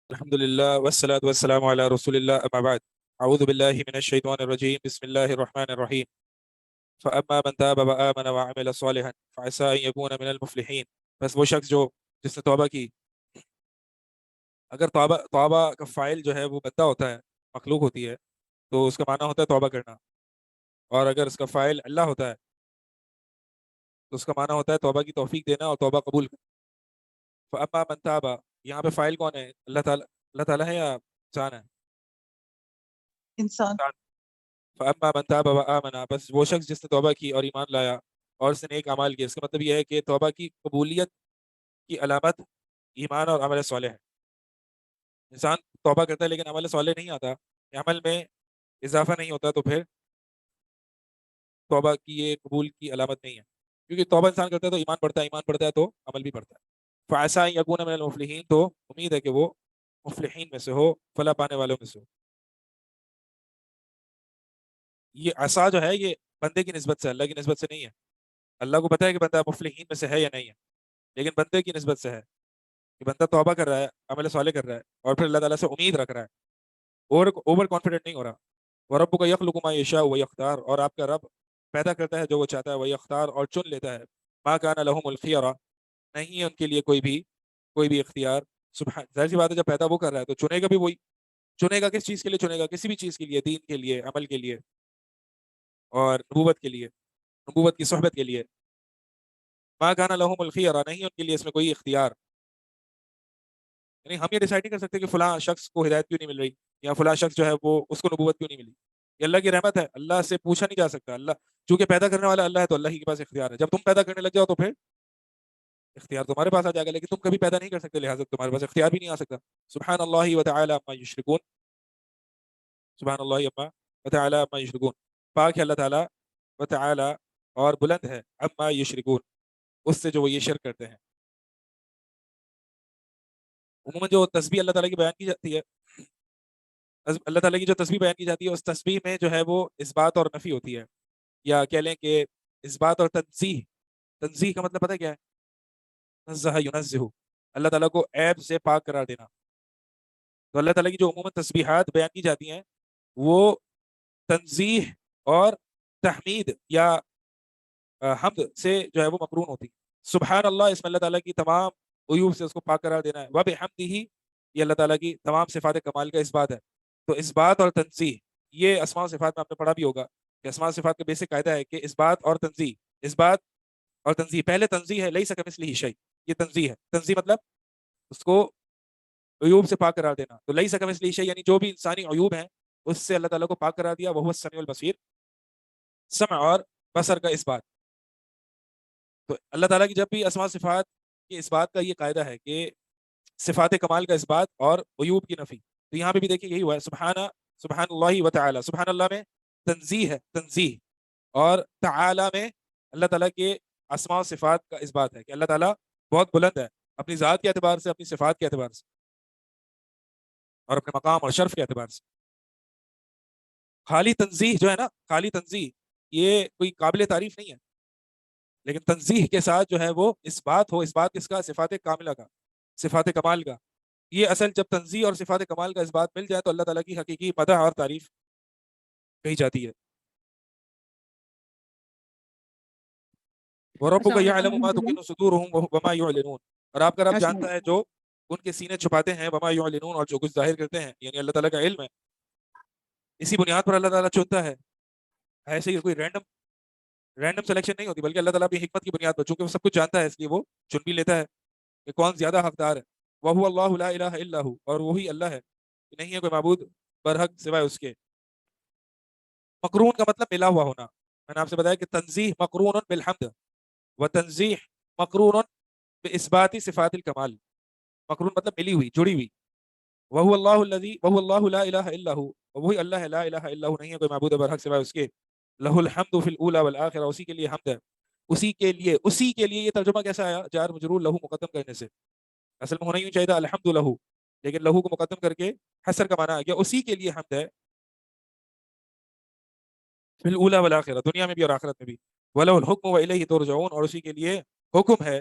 الحمد لله والصلاة والسلام على رسول الله أما بعد. أعوذ بالله من الشيطان الرجيم. بسم الله الرحمن الرحيم. فأما من تاب وآمن وعمل صالحا فعسى أن يكون من المفلحين. بس وہ شخص جو جس نے توبہ کی، اگر توبہ توبہ کا فاعل جو ہے وہ بندہ ہوتا ہے، مخلوق ہوتی ہے، تو اس کا معنی ہوتا ہے توبہ کرنا، اور اگر اس کا فاعل اللہ ہوتا ہے تو اس کا معنی ہوتا ہے توبہ کی توفیق دینا اور توبہ قبول کرنا. فأما من تاب، یہاں پہ فاعل کون ہے؟ اللہ تعالیٰ ہے یا انسان ہے؟ انسان. فاما من تاب وآمن، بس وہ شخص جس نے توبہ کی اور ایمان لایا اور اس نے نیک اعمال کیے. اس کا مطلب یہ ہے کہ توبہ کی قبولیت کی علامت ایمان اور عمل صالح ہے. انسان توبہ کرتا ہے لیکن عمل صالح نہیں آتا، عمل میں اضافہ نہیں ہوتا، تو پھر توبہ کی یہ قبول کی علامت نہیں ہے. کیونکہ توبہ انسان کرتا ہے تو ایمان بڑھتا ہے تو عمل بھی بڑھتا ہے. فعسیٰ ان یکون من المفلحین، تو امید ہے کہ وہ مفلحین میں سے ہو، فلاح پانے والوں میں سے ہو. یہ عصا جو ہے یہ بندے کی نسبت سے، اللہ کی نسبت سے نہیں ہے. اللہ کو پتہ ہے کہ بندہ مفلحین میں سے ہے یا نہیں ہے، لیکن بندے کی نسبت سے ہے کہ بندہ توبہ کر رہا ہے، عمل صالح کر رہا ہے، اور پھر اللہ تعالیٰ سے امید رکھ رہا ہے، اوور کانفیڈنٹ نہیں ہو رہا. وَرَبُّكَ يَخْلُقُ مَا يَشَاءُ وَيَخْتَارُ، اور آپ کا رب پیدا کرتا ہے جو وہ چاہتا ہے، وَيَخْتَارُ، اور چن لیتا ہے. مَا كَانَ لَهُمُ الْخِيَرَةُ، نہیں ہے ان کے لیے کوئی بھی اختیار. سبحان، ظاہر سی بات ہے جب پیدا وہ کر رہا ہے تو چنے گا بھی وہی. چنے گا کس چیز کے لیے؟ چنے گا کسی بھی چیز کے لیے، دین کے لیے، عمل کے لیے، اور نبوت کے لیے، نبوت کی صحبت کے لیے. مَا كَانَ لَهُمُ الْخِيَرَةُ، نہیں ہے ان کے لیے اس میں کوئی اختیار. یعنی ہم یہ ڈیسائیڈ نہیں کر سکتے کہ فلاں شخص کو ہدایت کیوں نہیں مل رہی، یا فلاں شخص جو ہے وہ اس کو نبوت کیوں نہیں ملی. یہ اللہ کی رحمت ہے، اللہ سے پوچھا نہیں جا سکتا. اللہ چونکہ پیدا کرنے والا اللہ ہے تو اللہ ہی کے پاس اختیار ہے. جب تم پیدا کرنے لگ جاؤ تو پھر اختیار تمہارے پاس آ جائے گا، لیکن تم کبھی پیدا نہیں کر سکتے، لہٰذا تمہارے پاس اختیار بھی نہیں آ سکتا. سبحان اللہ وتعالی عما یشرکون. سبحان اللہ وتعالی عما یشرکون. پاک ہے اللہ تعالیٰ، وتعالی، اور بلند ہے، عما یشرکون، اس سے جو وہ یہ شرک کرتے ہیں. عموماً جو تسبیح اللہ تعالیٰ کی بیان کی جاتی ہے، اللہ تعالیٰ کی جو تسبیح بیان کی جاتی ہے، اس تسبیح میں جو ہے وہ اثبات اور نفی ہوتی ہے، یا کہہ لیں کہ اثبات اور تنزیہ. تنزیہ کا مطلب پتہ ہے کیا ہے؟ نزہ ینزہ، اللہ تعالیٰ کو عیب سے پاک قرار دینا. تو اللہ تعالیٰ کی جو عموماً تسبیحات بیان کی جاتی ہیں وہ تنزیہ اور تحمید یا حمد سے جو ہے وہ مقرون ہوتی. سبحان اللہ، اس میں اللہ تعالیٰ کی تمام عیوب سے اس کو پاک قرار دینا ہے. وبحمدہ، یہ اللہ تعالیٰ کی تمام صفات کمال کا اثبات ہے. تو اثبات اور تنزیہ، یہ اسماء و صفات میں آپ نے پڑھا بھی ہوگا کہ اسماء و صفات کا بیسک قاعدہ ہے کہ اثبات اور تنزیہ. اثبات اور تنزیہ، پہلے تنزیہ ہے لیس کمثلہ شیء، یہ تنزیہ ہے. تنزیہ مطلب اس کو عیوب سے پاک قرار دینا. تو لیس کمثلہ شیء یعنی جو بھی انسانی عیوب ہیں اس سے اللہ تعالیٰ کو پاک قرار دیا. وہو السمیع البصیر، سمع اور بصر کا اثبات. تو اللہ تعالیٰ کی جب بھی اسماء صفات کے اس بات کا یہ قاعدہ ہے کہ صفات کمال کا اثبات اور عیوب کی نفی. تو یہاں پہ بھی دیکھیں یہی ہوا ہے. سبحان اللہ و تعالی، سبحان اللہ میں تنزیہ ہے، تنزیہ، اور تعالی میں اللہ تعالیٰ کے اسماء و صفات کا اثبات ہے کہ اللہ تعالیٰ بہت بلند ہے اپنی ذات کے اعتبار سے، اپنی صفات کے اعتبار سے، اور اپنے مقام اور شرف کے اعتبار سے. خالی تنزیہ جو ہے نا، خالی تنزیہ یہ کوئی قابل تعریف نہیں ہے، لیکن تنزیہ کے ساتھ جو ہے وہ اثبات ہو. اثبات کس کا؟ صفات کاملہ کا، صفات کمال کا. یہ اصل جب تنزیہ اور صفات کمال کا اثبات مل جائے تو اللہ تعالیٰ کی حقیقی مدح اور تعریف کہی جاتی ہے. وَرَبُّكَ السلام يَعْلَمُ مَا علیکم. تُكِنُّ صُدُورُهُمْ وَمَا يُعْلِنُونَ، اور آپ کا رب السلام جانتا ہے جو ان کے سینے چھپاتے ہیں، وَمَا يُعْلِنُونَ، اور جو کچھ ظاہر کرتے ہیں. یعنی اللہ تعالیٰ کا علم ہے. اسی بنیاد پر اللہ تعالیٰ چنتا ہے. ایسے ہی کوئی رینڈم سلیکشن نہیں ہوتی، بلکہ اللہ تعالیٰ اپنی حکمت کی بنیاد پر، چونکہ وہ سب کچھ جانتا ہے اس لیے وہ چن بھی لیتا ہے کہ کون زیادہ حقدار ہے. وَهُوَ اللَّهُ لَا إِلَٰهَ إِلَّا هُوَ، اور وہی اللہ ہے کہ نہیں ہے کوئی معبود برحق سوائے اس کے. مقرون کا مطلب ملا ہوا ہونا. میں نے آپ سے بتایا کہ تنزیہ مقرون بالحمد، و تنزیہ مقرون باثبات صفات الکمال. مقرون مطلب ملی ہوئی، جڑی ہوئی. وَهُوَ اللَّهُ لَا إِلَٰهَ إِلَّا هُوَ، وہی اللہ ہے، لا الہ الا هو، نہیں ہے کوئی معبود برحق سوائے اس کے. لہ الحمد فی الاولی والآخرہ، اسی کے لیے حمد ہے. اسی کے لیے یہ ترجمہ کیسا آیا؟ جار مجرور لہو مقدم کرنے سے. اصل میں ہونا یوں چاہیے الحمد لہو، لیکن لہو کو مقدم کر کے حسر کا معنی آ گیا. اسی کے لیے حمد ہے، فی الاولی والآخرہ، دنیا میں بھی اور آخرت میں بھی. وَلَهُ الْحُكْمُ وَإِلَيْهِ تُرْجَعُونَ، اور اسی کے لیے حکم ہے،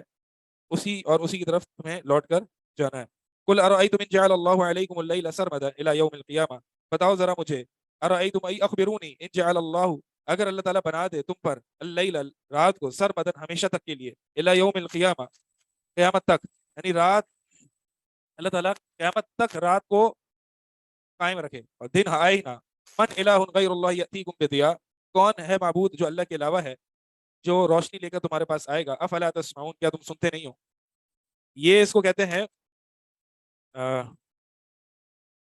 اسی کی طرف تمہیں لوٹ کر جانا ہے. قل ارأيتم ان جعل اللہ علیکم اللیل سرمدا الی یوم القیامہ، بتاؤ ذرا مجھے، ارأیتم ای اخبرونی، ان جعل اللہ، اگر اللہ تعالیٰ بنا دے تم پر اللیل، رات کو، سرمدا ہمیشہ تک کے لیے، الی یوم القیامہ، قیامت تک، یعنی رات، اللہ تعالیٰ قیامت تک رات کو قائم رکھے اور دن آئے ہی نہ، من الہ غیر اللہ یأتیکم بضیاء، کون ہے معبود جو اللہ کے علاوہ ہے جو روشنی لے کر تمہارے پاس آئے گا، افلا تسمعون، کیا تم سنتے نہیں ہو؟ یہ اس کو کہتے ہیں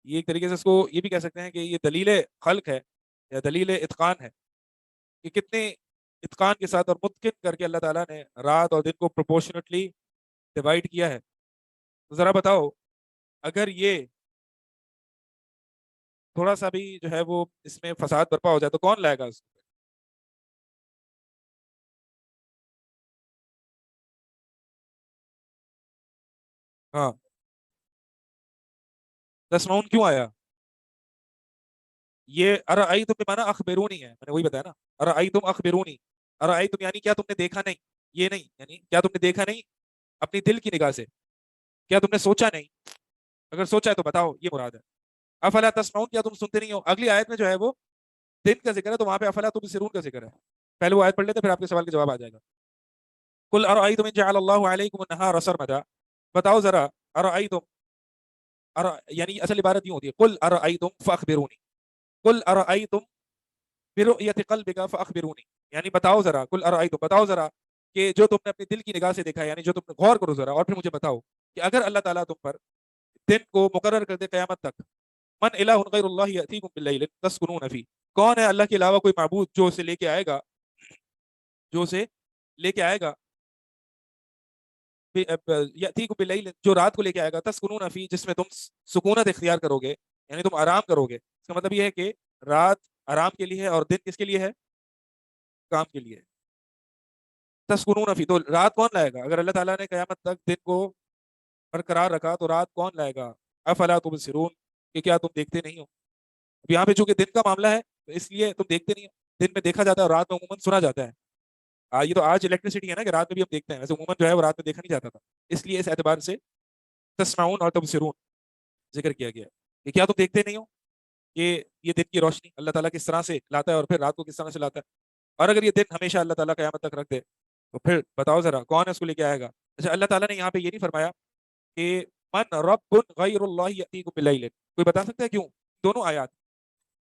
یہ ایک طریقے سے اس کو یہ بھی کہہ سکتے ہیں کہ یہ دلیل خلق ہے یا دلیل اتقان ہے، کہ کتنے اتقان کے ساتھ اور متقن کر کے اللہ تعالیٰ نے رات اور دن کو پروپورشنٹلی ڈیوائڈ کیا ہے۔ تو ذرا بتاؤ، اگر یہ تھوڑا سا بھی جو ہے وہ اس میں فساد برپا ہو جائے تو کون لائے گا اس کو؟ ہاں، تسمعون کیوں آیا؟ یہ ارأیتم بے معنی اخبرونی ہے، میں نے وہی بتایا نا، ارأیتم اخبرونی، ارأیتم یعنی کیا تم نے دیکھا نہیں، یہ نہیں، یعنی کیا تم نے دیکھا نہیں اپنی دل کی نگاہ سے، کیا تم نے سوچا نہیں، اگر سوچا ہے تو بتاؤ، یہ مراد ہے۔ افلا تسمعون، کیا تم سنتے نہیں ہو؟ اگلی آیت میں جو ہے وہ دن کا ذکر ہے، تو وہاں پہ افلا تبصرون کا ذکر ہے۔ پہلے وہ آیت پڑھ لیتے پھر آپ کے سوال کا جواب آ جائے گا۔ قل ارأیتم ان جعل اللہ علیکم النہار سرمدا، بتاؤ ذرا، ارأیتم، یعنی اصل عبارت یوں ہوتی ہے، قل ارأیتم فاخبرونی، قل ارأیتم برؤیت قلبک فاخبرونی، یعنی بتاؤ ذرا، قل ارأیتم، بتاؤ ذرا کہ جو تم نے اپنی دل کی نگاہ سے دیکھا ہے، یعنی جو تم نے غور کرو ذرا اور پھر مجھے بتاؤ کہ اگر اللہ تعالیٰ تم پر دن کو مقرر کر دے قیامت تک، من الہ غیر اللہ یأتیکم باللیل تسکنون فی، کون ہے اللہ کے علاوہ کوئی معبود جو اسے لے کے آئے گا، جو اسے لے کے آئے گا، یأتیکم باللیل، جو رات کو لے کے آئے گا، تسکنون فی، جس میں تم سکونت اختیار کرو گے، یعنی تم آرام کرو گے۔ اس کا مطلب یہ ہے کہ رات آرام کے لیے ہے اور دن کس کے لیے ہے؟ کام کے لیے۔ تسکنون فی، تو رات کون لائے گا؟ اگر اللہ تعالیٰ نے قیامت تک دن کو برقرار رکھا تو رات کون لائے گا؟ افلا تبصرون، کہ کیا تم دیکھتے نہیں ہو؟ اب یہاں پہ چونکہ دن کا معاملہ ہے تو اس لیے تم دیکھتے نہیں ہو، دن میں دیکھا جاتا ہے اور رات میں عموماً سنا جاتا ہے۔ یہ تو آج الیکٹریسٹی ہے نا کہ رات میں بھی ہم دیکھتے ہیں، ویسے عموماً جو ہے وہ رات میں دیکھا نہیں جاتا تھا، اس لیے اس اعتبار سے تسمعون اور تبصرون ذکر کیا گیا کہ کیا تم دیکھتے نہیں ہو کہ یہ دن کی روشنی اللہ تعالیٰ کس طرح سے لاتا ہے اور پھر رات کو کس طرح سے لاتا ہے، اور اگر یہ دن ہمیشہ اللہ تعالیٰ قیامت تک رکھ دے تو پھر بتاؤ ذرا کون ہے اس کو لے کے آئے گا؟ اچھا، اللہ تعالیٰ نے یہاں پہ یہ نہیں فرمایا کہ من رب غیر اللہ یأتیکم باللیل، کوئی بتا سکتا ہے کیوں؟ دونوں آیات،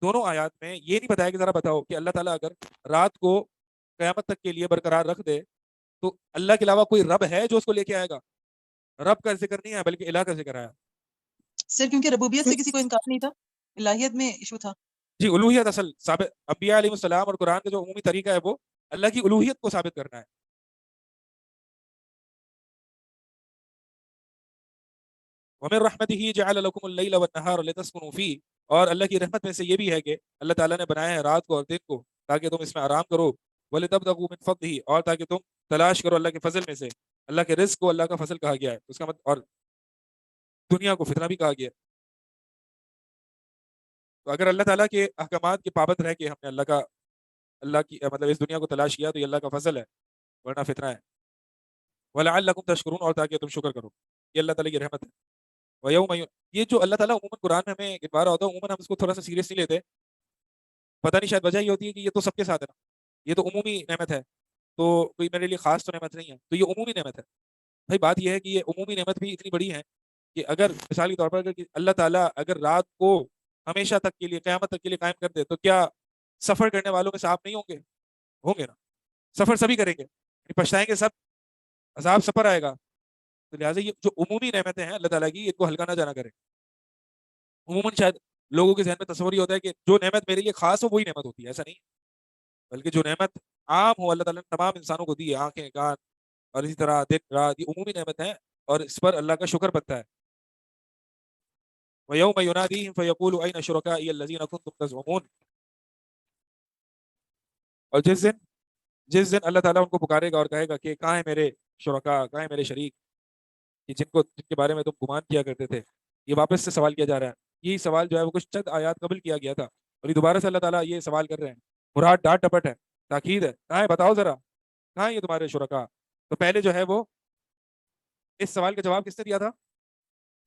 دونوں آیات میں یہ نہیں بتایا کہ ذرا بتاؤ کہ اللہ تعالیٰ اگر رات کو قیامت تک کے لیے برقرار رکھ دے تو اللہ کے علاوہ کوئی رب ہے جو اس کو لے کے آئے گا؟ رب کا ذکر نہیں ہے بلکہ الہ کا ذکر آیا۔ سر کیونکہ ربوبیت سے کسی کو انکار نہیں تھا، الہیت میں ایشو تھا۔ جی، الوہیت اصل ثابت، انبیاء علیہ السلام اور قرآن کا جو عمومی طریقہ ہے وہ اللہ کی الوہیت کو ثابت کرنا ہے۔ وَمِن رَحْمَتِهِ جَعَلَ لَكُمُ اللَّيْلَ وَالنَّهَارَ لِتَسْكُنُوا فِيهِ، اور اللہ کی رحمت میں سے یہ بھی ہے کہ اللہ تعالیٰ نے بنایا ہے رات کو اور دن کو تاکہ تم اس میں آرام کرو، وَلِتَبْتَغُوا مِن فَضْلِهِ، اور تاکہ تم تلاش کرو اللہ کے فضل میں سے، اللہ کے رزق کو اللہ کا فضل کہا گیا ہے، اس کا مطلب، اور دنیا کو فتنہ بھی کہا گیا ہے۔ تو اگر اللہ تعالیٰ کے احکامات کے پابند رہ کے ہم نے اللہ کی مطلب اس دنیا کو تلاش کیا تو یہ اللہ کا فضل ہے، ورنہ فتنہ ہے۔ وَلَعَلَّكُمْ تَشْكُرُونَ، اور تاکہ تم شکر کرو، یہ اللہ تعالیٰ کی رحمت ہے۔ وَيَوْمَ یہ جو اللہ تعالیٰ عموماً قرآن میں ہمیں اتبار ہوتا ہے، عموماً ہم اس کو تھوڑا سا سیریس نہیں لیتے، پتہ نہیں شاید وجہ یہ ہوتی ہے کہ یہ تو سب کے ساتھ ہے نا، یہ تو عمومی نعمت ہے، تو کوئی میرے لیے خاص تو نعمت نہیں ہے، تو یہ عمومی نعمت ہے۔ بھائی بات یہ ہے کہ یہ عمومی نعمت بھی اتنی بڑی ہے کہ اگر مثال کے طور پر اگر اللہ تعالیٰ اگر رات کو ہمیشہ تک کے لیے قیامت تک کے لیے قائم کر دے تو کیا سفر کرنے والوں میں سے آپ نہیں ہوں گے؟ ہوں گے نا، سفر سبھی کریں گے، یعنی پچھتائیں گے سب، عذاب سفر آئے گا، تو لہٰذا یہ جو عمومی نعمتیں ہیں اللہ تعالیٰ کی، ان کو ہلکا نہ جانا کرے۔ عموماً شاید لوگوں کے ذہن میں تصور یہ ہوتا ہے کہ جو نعمت میرے لیے خاص ہو وہی نعمت ہوتی ہے، ایسا نہیں، بلکہ جو نعمت عام ہو اللہ تعالیٰ نے تمام انسانوں کو دی ہے، آنکھیں، کان، اور اسی طرح دن رات، یہ عمومی نعمت ہیں اور اس پر اللہ کا شکر بنتا ہے۔ وَيَوْمَ يُنَادِيهِمْ فَيَقُولُ أَيْنَ شُرَكَائِيَ الَّذِينَ كُنتُمْ تَزْعُمُونَ، اور جس دن اللہ تعالیٰ ان کو پکارے گا اور کہے گا کہ کہاں ہے میرے شرکا، کہاں ہے میرے شریک، کہ جن کے بارے میں تم گمان کیا کرتے تھے، یہ واپس سے سوال کیا جا رہا ہے۔ یہی سوال جو ہے وہ کچھ چند آیات قبل کیا گیا تھا اور یہ دوبارہ سے اللہ تعالیٰ یہ سوال کر رہے ہیں، مراد ڈانٹ ڈپٹ ہے، تاکید ہے، کہاں ہے بتاؤ ذرا، کہاں ہے یہ تمہارے شرکا؟ تو پہلے جو ہے وہ اس سوال کا جواب کس نے دیا تھا؟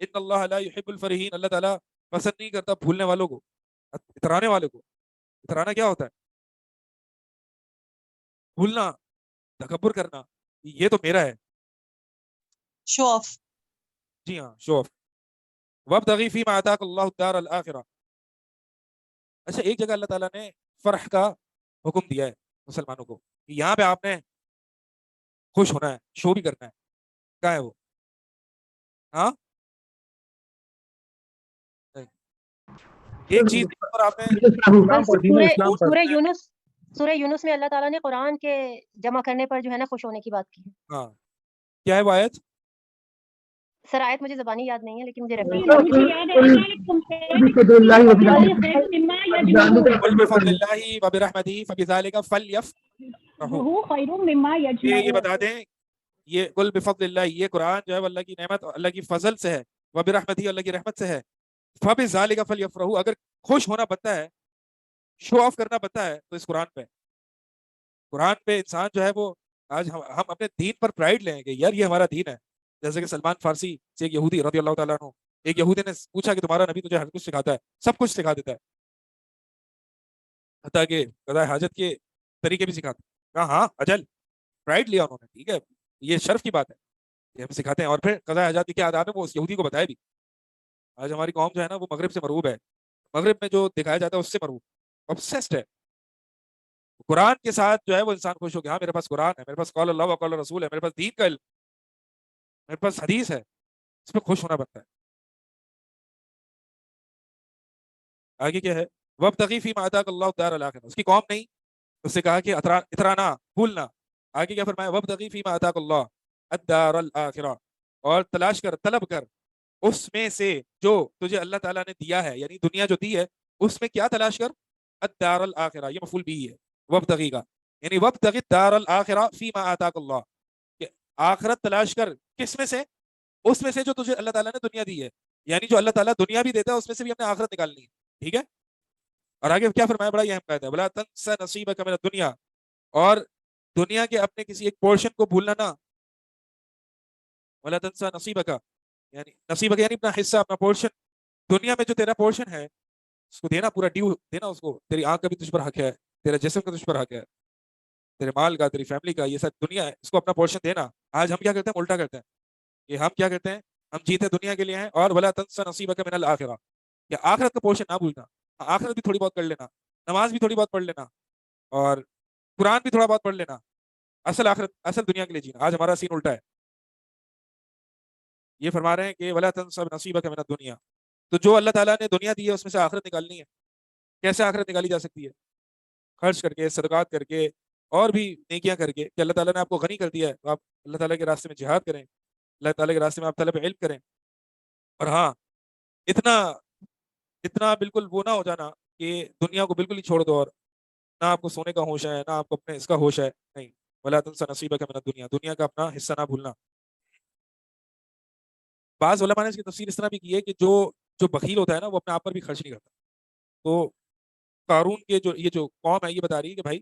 ان اللہ لا يحب الفرحین، اللہ تعالیٰ پسند نہیں کرتا بھولنے والوں کو، اترانے والے کو. اترانا کیا ہوتا ہے؟ بھولنا، تکبر کرنا، یہ تو میرا ہے. شو آف. جی ہاں، شو آف. وابتغی فیما آتاک اللہ الدار الآخرہ. اچھا، ایک جگہ اللہ تعالیٰ نے فرح کا حکم دیا ہے مسلمانوں کو کہ یہاں پہ آپ نے خوش ہونا ہے، شو بھی کرنا ہے. کیا ہے وہ؟ ہاں، ایک چیز پر آپ نے سورہ یونس میں اللہ تعالیٰ نے قرآن کے جمع کرنے پر جو ہے نا خوش ہونے کی بات کی ہے. ہاں، کیا ہے وہ آیت؟ سر آیت مجھے زبانی یاد نہیں ہے لیکن مجھے قل بفضل اللہ وبرحمتہ فبذلک فلیفرحوا. یہ بتا دیں، یہ قل بفضل اللہ، یہ قرآن جو ہے وہ اللہ کی نعمت، اللہ کی فضل سے ہے، وبرحمتہ، اللہ کی رحمت سے ہے. فبذلک فلیفرحوا، اگر خوش ہونا بنتا ہے، شو آف کرنا بنتا ہے تو اس قرآن پہ انسان جو ہے وہ، آج ہم اپنے دین پر پرائڈ لیں کہ یار یہ ہمارا دین ہے. جیسے کہ سلمان فارسی سے ایک یہودی رضی اللہ تعالیٰ عنہ، ایک یہودی نے پوچھا کہ تمہارا نبی تجھے ہر کچھ سکھاتا ہے، سب کچھ سکھا دیتا ہے، حتیٰ کہ قضاء حاجت کے طریقے بھی سکھاتا ہے. کہا ہاں اجل، پرائڈ لیا انہوں نے، ٹھیک ہے، یہ شرف کی بات ہے کہ ہم سکھاتے ہیں. اور پھر قضاء حاجت کی کیا آداب ہے وہ اس یہودی کو بتایا بھی. آج ہماری قوم جو ہے نا وہ مغرب سے مرعوب ہے، مغرب میں جو دکھایا جاتا ہے اس سے مرعوب، obsessed ہے. قرآن کے ساتھ جو ہے وہ انسان خوش ہو گیا، ہاں میرے پاس قرآن ہے، میرے پاس قول اللہ و قول رسول ہے، میرے پاس دین کا علم، میرے پاس حدیث ہے، اس پہ خوش ہونا بنتا ہے. آگے کیا ہے؟ وابتغی فیما آتاک اللہ الدار الآخرہ. اس کی قوم نہیں، اس سے کہا کہ اترانا، بھولنا. آگے کیا فرمایا؟ وابتغی فیما آتاک اللہ الدار الآخرہ، اور تلاش کر، طلب کر اس میں سے جو تجھے اللہ تعالیٰ نے دیا ہے، یعنی دنیا جو دی ہے اس میں کیا تلاش کر؟ الدار الآخرہ، یہ مفعول بھی ہے وابتغی کا، یعنی وابتغی الدار الآخرہ فیما آتاک اللہ، کہ آخرت تلاش کر کس میں سے؟ اس میں سے جو تجھے اللہ تعالیٰ نے دنیا دی ہے. یعنی جو اللہ تعالیٰ دنیا بھی دیتا ہے اس میں سے بھی ہم نے آخرت نکالنی ہے. ٹھیک ہے. اور آگے کیا فرمایا؟ بڑا یہ اہم قاعدہ ہے، ولا تنس نصیبک من الدنیا، اور دنیا کے اپنے کسی ایک پورشن کو بھولنا نہ. ولا تنس نصیبک، یعنی نصیبک یعنی اپنا حصہ، اپنا پورشن. دنیا میں جو تیرا پورشن ہے اس کو دینا، پورا ڈیو دینا اس کو. تیری آنکھ کا بھی تجھ پر حق ہے، تیرا جسم کا تجھ پر حق ہے، تیرے مال کا، تیری فیملی کا، یہ سب دنیا ہے، اس کو اپنا پورشن دینا. آج ہم کیا کرتے ہیں؟ الٹا کرتے ہیں. کہ ہم کیا کرتے ہیں؟ ہم جیتے دنیا کے لیے ہیں، اور ولا تنس نصیبک من الآخرہ، کہ آخرت کا پورشن نہ بھولنا. آخرت بھی تھوڑی بہت پڑھ لینا، نماز بھی تھوڑی بہت پڑھ لینا، اور قرآن بھی تھوڑا بہت پڑھ لینا. اصل آخرت، اصل دنیا کے لیے جینا. آج ہمارا سین الٹا ہے. یہ فرما رہے ہیں کہ ولا تنس نصیبک من الدنیا، تو جو اللہ تعالیٰ نے دنیا دی ہے اس میں سے آخرت نکالنی ہے. کیسے آخرت نکالی جا سکتی ہے؟ خرچ کر کے، صدقات کر کے، اور بھی نیکیاں کر کے. کہ اللہ تعالیٰ نے آپ کو غنی کر دیا ہے تو آپ اللہ تعالیٰ کے راستے میں جہاد کریں، اللہ تعالیٰ کے راستے میں آپ طلب علم کریں. اور ہاں، اتنا اتنا بالکل وہ نہ ہو جانا کہ دنیا کو بالکل ہی چھوڑ دو، اور نہ آپ کو سونے کا ہوش ہے، نہ آپ کو اپنے اس کا ہوش ہے. نہیں، ولا تنس نصیبک من الدنیا، دنیا کا اپنا حصہ نہ بھولنا. بعض علماء نے اس کی تفسیر اس طرح بھی کی ہے کہ جو بخیل ہوتا ہے نا وہ اپنے آپ پر بھی خرچ نہیں کرتا. تو قارون کے جو قوم ہے یہ بتا رہی ہے کہ بھائی،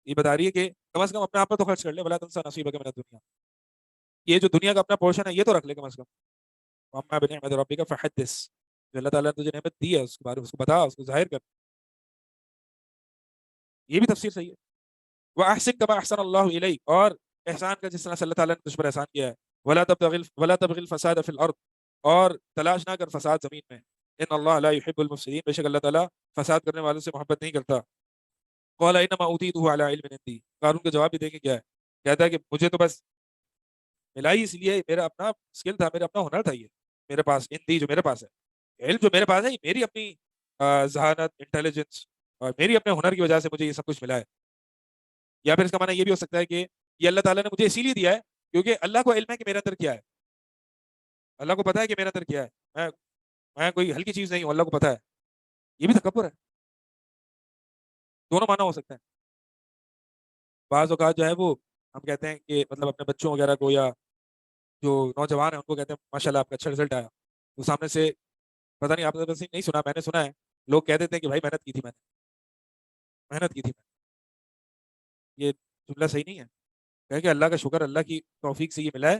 یہ بتا رہی ہے کہ کم از کم اپنے آپ پر تو خرچ کر لے. ولا تنس نصیبک من الدنیا، یہ جو دنیا کا اپنا پورشن ہے یہ تو رکھ لے کم از کم. واما بنعمت ربک فحدث، جو اللہ تعالیٰ نے تجھے نعمت دی ہے اس کے بارے میں اس کو بتا، اس کو ظاہر کر. یہ بھی تفسیر صحیح ہے. وَأَحْسِن كَمَا أَحْسَنَ اللَّهُ إِلَيْكَ، اور احسان کا جس طرح سے اللہ تعالیٰ نے تجھ پر احسان کیا ہے. وَلَا تَبْغِ الْفَسَادَ فِي الْأَرْضِ، اور تلاش نہ کر فساد زمین میں. ان اللہ لا يحب المفسدین، بے شک اللہ تعالیٰ فساد کرنے والوں سے محبت نہیں کرتا. قَالَ إِنَّمَا أُوتِيتُهُ عَلَى عِلْمٍ عِندِي، قارون کا جواب بھی دیکھیں کیا ہے. کہتا ہے کہ مجھے تو بس ملا ہی اس لیے، میرا اپنا اسکل تھا، میرا اپنا ہنر تھا، یہ میرے پاس عندی جو میرے پاس ہے، علم جو میرے پاس ہے، یہ میری اپنی ذہانت، انٹیلیجنس، اور میری اپنے ہنر کی وجہ سے مجھے یہ سب کچھ ملا ہے. یا پھر اس کا معنی یہ بھی ہو سکتا ہے کہ یہ اللہ تعالیٰ نے مجھے اسی لیے دیا ہے کیونکہ اللہ کو علم ہے کہ میرے اندر کیا ہے. اللہ کو پتا ہے کہ میرے اندر کیا ہے. میں کوئی ہلکی چیز نہیں ہوں، اللہ کو پتا ہے. یہ بھی تکبر ہے. دونوں معنی ہو سکتے ہیں. بعض اوقات جو ہے وہ ہم کہتے ہیں کہ مطلب اپنے بچوں وغیرہ کو، یا جو نوجوان ہیں ان کو کہتے ہیں ماشاء اللہ آپ کا اچھا رزلٹ آیا، تو سامنے سے پتہ نہیں، آپ نے نہیں سنا، میں نے سنا ہے، لوگ کہہ دیتے ہیں کہ بھائی محنت کی تھی میں نے، محنت کی تھی میں نے. یہ جملہ صحیح نہیں ہے. کہ اللہ کا شکر، اللہ کی توفیق سے یہ ملا ہے.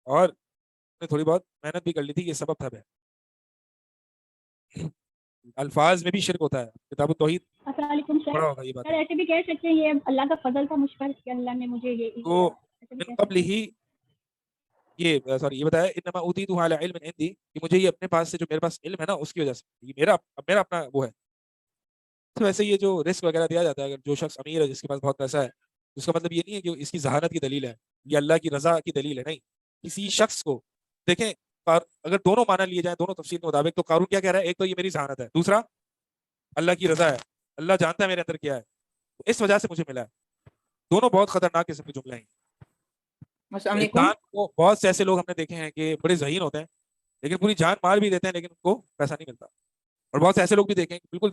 اور نے تھوڑی بہت محنت بھی کر لی تھی، یہ سبب تھا بہن. الفاظ میں بھی شرک ہوتا ہے. کتاب التوحید السلام علیکم پڑھا سر. ہوگا یہ بات. سر ایسے بھی کہہ سکتے ہیں یہ اللہ کا فضل تھا مجھ پر کہ اللہ نے مجھے یہ تو ایسے بھی من کہہ قبل ہی یہ سوری یہ بتایا انما اوتیتہ علی علم عندی کہ مجھے یہ اپنے پاس سے جو میرے پاس علم ہے نا اس کی وجہ سے یہ میرا اپنا وہ ہے. تو ویسے یہ جو رزق وغیرہ دیا جاتا ہے اگر جو شخص امیر ہے جس کے پاس بہت پیسہ ہے اس کا مطلب یہ نہیں ہے کہ اس کی ذہانت کی دلیل ہے یا اللہ کی رضا کی دلیل ہے. نہیں، کسی شخص کو دیکھیں اگر دونوں معنی لیے جائیں دونوں تفسیر کے مطابق تو قارون کیا کہہ رہا ہے؟ ایک تو یہ میری ذہانت ہے، دوسرا اللہ کی رضا ہے، اللہ جانتا ہے میرے اندر کیا ہے، اس وجہ سے مجھے ملا ہے. دونوں بہت خطرناک قسم کے جملے ہیں. السلام علیکم. انسان کو بہت سے ایسے لوگ ہم نے دیکھے ہیں کہ بڑے ذہین ہوتے ہیں لیکن پوری جان مار بھی دیتے ہیں لیکن ان کو پیسہ نہیں ملتا. اور بہت سے ایسے لوگ بھی دیکھیں کہ بالکل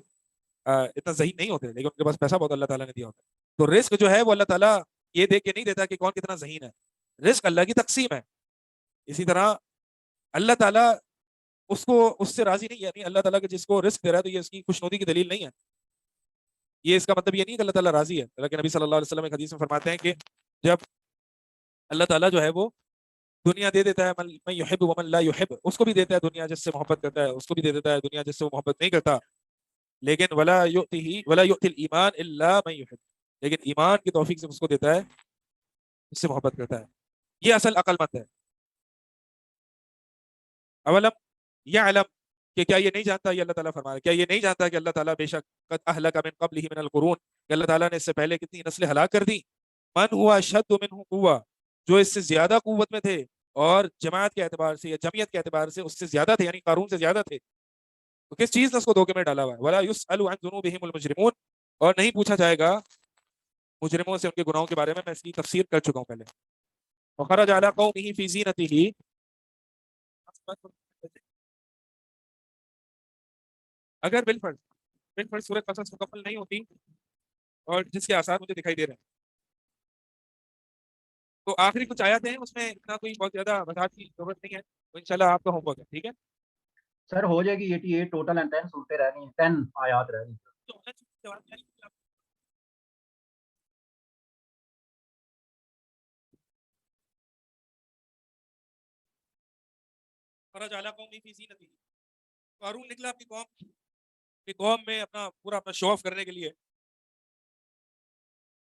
اتنا ذہین نہیں ہوتے لیکن ان کے پاس پیسہ بہت اللہ تعالیٰ نے دیا ہوتا ہے. تو رزق جو ہے وہ اللہ تعالیٰ یہ دیکھ کے نہیں دیتا کہ کون کتنا ذہین ہے، رزق اللہ کی تقسیم ہے. اسی طرح اللہ تعالیٰ اس کو اس سے راضی نہیں ہے، یعنی اللہ تعالیٰ کے جس کو رزق دے رہا ہے تو یہ اس کی خوشنودی کی دلیل نہیں ہے. یہ اس کا مطلب یہ نہیں کہ اللہ تعالیٰ راضی ہے. اللہ کے نبی صلی اللہ علیہ وسلم ایک حدیث میں فرماتے ہیں کہ جب اللہ تعالیٰ جو ہے وہ دنیا دے دیتا ہے من یحب ومن لا یحب، اس کو بھی دیتا ہے دنیا جس سے محبت کرتا ہے، اس کو بھی دے دیتا ہے دنیا جس سے وہ محبت نہیں کرتا. لیکن ولا یؤتی الایمان الا من یحب، لیکن ایمان کی توفیق سے اس کو دیتا ہے جس سے محبت کرتا ہے. یہ اصل عقل مند ہے. اولم یعلم کہ کیا یہ نہیں جانتا، یہ اللہ تعالیٰ فرما رہا ہے کیا یہ نہیں جانتا کہ اللہ تعالیٰ بے شک قد اہلک من قبلہ من القرون کہ اللہ تعالیٰ نے اس سے پہلے کتنی نسلیں ہلاک کر دی. من ہوا اشد منہ قوہ، جو اس سے زیادہ قوت میں تھے اور جماعت کے اعتبار سے یا جمعیت کے اعتبار سے اس سے زیادہ تھے، یعنی قارون سے زیادہ تھے. تو کس چیز نے اس کو دھوکے میں ڈالا ہوا ہے؟ ولا یسأل عن ذنوبہم المجرمون، اور نہیں پوچھا جائے گا مجرموں سے ان کے گناہوں کے بارے میں. میں اس کی تفسیر کر چکا ہوں پہلے. وخرج علی قومہ فی زینتہ، اگر بالفرض سورہ قصص مکمل نہیں ہوتی اور جس کے آثار مجھے دکھائی دے رہے ہیں تو آخری کچھ آیات ہیں اس میں اتنا کوئی بہت زیادہ وضاحت کی ضرورت نہیں ہے. تو انشاءاللہ آپ کا ہوم ورک ہے، ٹھیک ہے. سر ہو جائے گی 88 ٹوٹل اینڈ 10 صورتیں رہ رہی ہیں، 10 آیات رہ رہی ہیں. خرج علی قومہ فی زینتہ، قارون نکلا اپنی قوم میں اپنا شو آف کرنے کے لیے.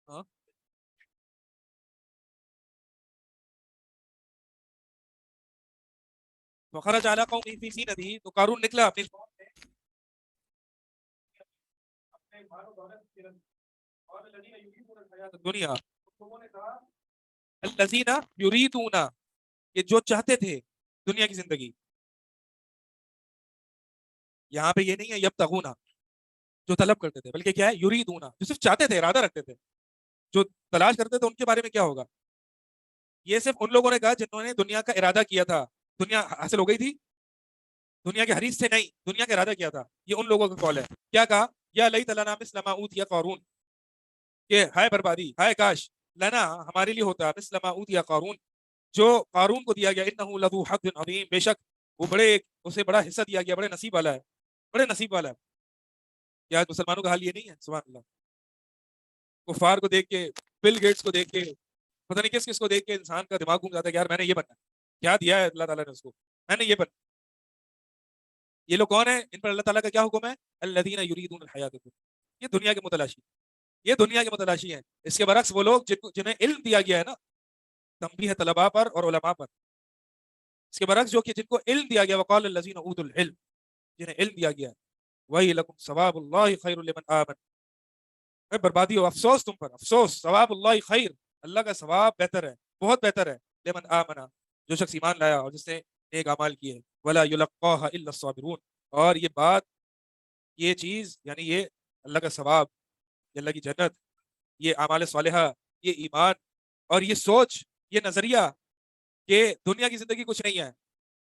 ہاں وخرج علی قومہ فی زینتہ، تو قارون نکلا اپنی قوم میں اپنے مال و دولت کے اور الذین یریدون الحیات الدنیا، لوگوں نے کہا الذین یریدون، کہ جو چاہتے تھے دنیا کی زندگی. یہاں پہ یہ نہیں ہے یبتغون جو طلب کرتے تھے، بلکہ کیا ہے یریدون جو صرف چاہتے تھے، ارادہ رکھتے تھے. جو تلاش کرتے تھے ان کے بارے میں کیا ہوگا؟ یہ صرف ان لوگوں نے کہا جنہوں نے دنیا کا ارادہ کیا تھا. دنیا حاصل ہو گئی تھی، دنیا کے حریص سے نہیں، دنیا کا ارادہ کیا تھا. یہ ان لوگوں کا قول ہے. کیا کہا؟ یا لیت لنا مثل ما اوتی قارون، کہ ہائے بربادی، ہائے کاش لنا ہمارے لیے ہوتا مثل ما اوتی قارون، جو قارون کو دیا گیا. انہ لذو حظ عظیم، بے شک وہ اسے بڑا حصہ دیا گیا، بڑے نصیب والا ہے، بڑے نصیب والا ہے. کیا آج مسلمانوں کا حال یہ نہیں ہے؟ سبحان اللہ. کفار کو دیکھ کے، بل گیٹس کو دیکھ کے، پتہ نہیں کس کو دیکھ کے انسان کا دماغ گھوم جاتا ہے کہ یار میں نے یہ بننا ہے. کیا دیا ہے اللہ تعالیٰ نے اس کو؟ میں نے یہ بننا. یہ لوگ کون ہیں؟ ان پر اللہ تعالیٰ کا کیا حکم ہے؟ الذین یریدون الحیات الدنیا، یہ دنیا کے متلاشی، یہ دنیا کے متلاشی ہیں. اس کے برعکس وہ لوگ جنہیں علم دیا گیا ہے نا، تنبیہ ہے طلباء پر اور علماء پر. اس کے برعکس جو کہ جن کو علم دیا گیا، وقال الذین اوتوا العلم، جنہیں علم دیا گیا، ویلکم ثواب اللہ خیر لمن آمن، بربادی ہو، افسوس تم پر، افسوس، ثواب اللہ خیر، اللہ کا ثواب بہتر ہے، بہت بہتر ہے، لمن آمن، جو شخص ایمان لایا اور جس نے نیک اعمال کیے. ولا یلقاها الا الصابرون، اور یہ بات، یہ چیز، یعنی یہ اللہ کا ثواب، یہ اللہ کی جنت، یہ اعمال صالحہ، یہ ایمان اور یہ سوچ، یہ نظریہ کہ دنیا کی زندگی کچھ نہیں ہے.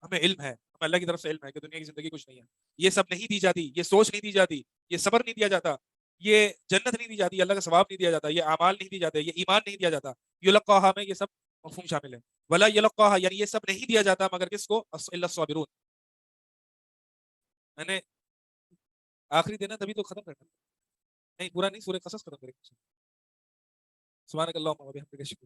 ہمیں علم ہے، ہمیں اللہ کی طرف سے علم ہے کہ دنیا کی زندگی کچھ نہیں ہے. یہ سب نہیں دی جاتی، یہ سوچ نہیں دی جاتی، یہ صبر نہیں دیا جاتا، یہ جنت نہیں دی جاتی، اللہ کا ثواب نہیں دیا جاتا، یہ اعمال نہیں دی جاتے، یہ ایمان نہیں دیا جاتا. یلقاها میں یہ سب مفہوم شامل ہے. ولا یلقاها یعنی یہ سب نہیں دیا جاتا مگر کس کو؟ الا الصابرون. میں نے آخری دینا تبھی تو ختم کرنا، نہیں پورا نہیں، سورہ قصص ختم کریں گے. سبحانک اللہم و بحمدک،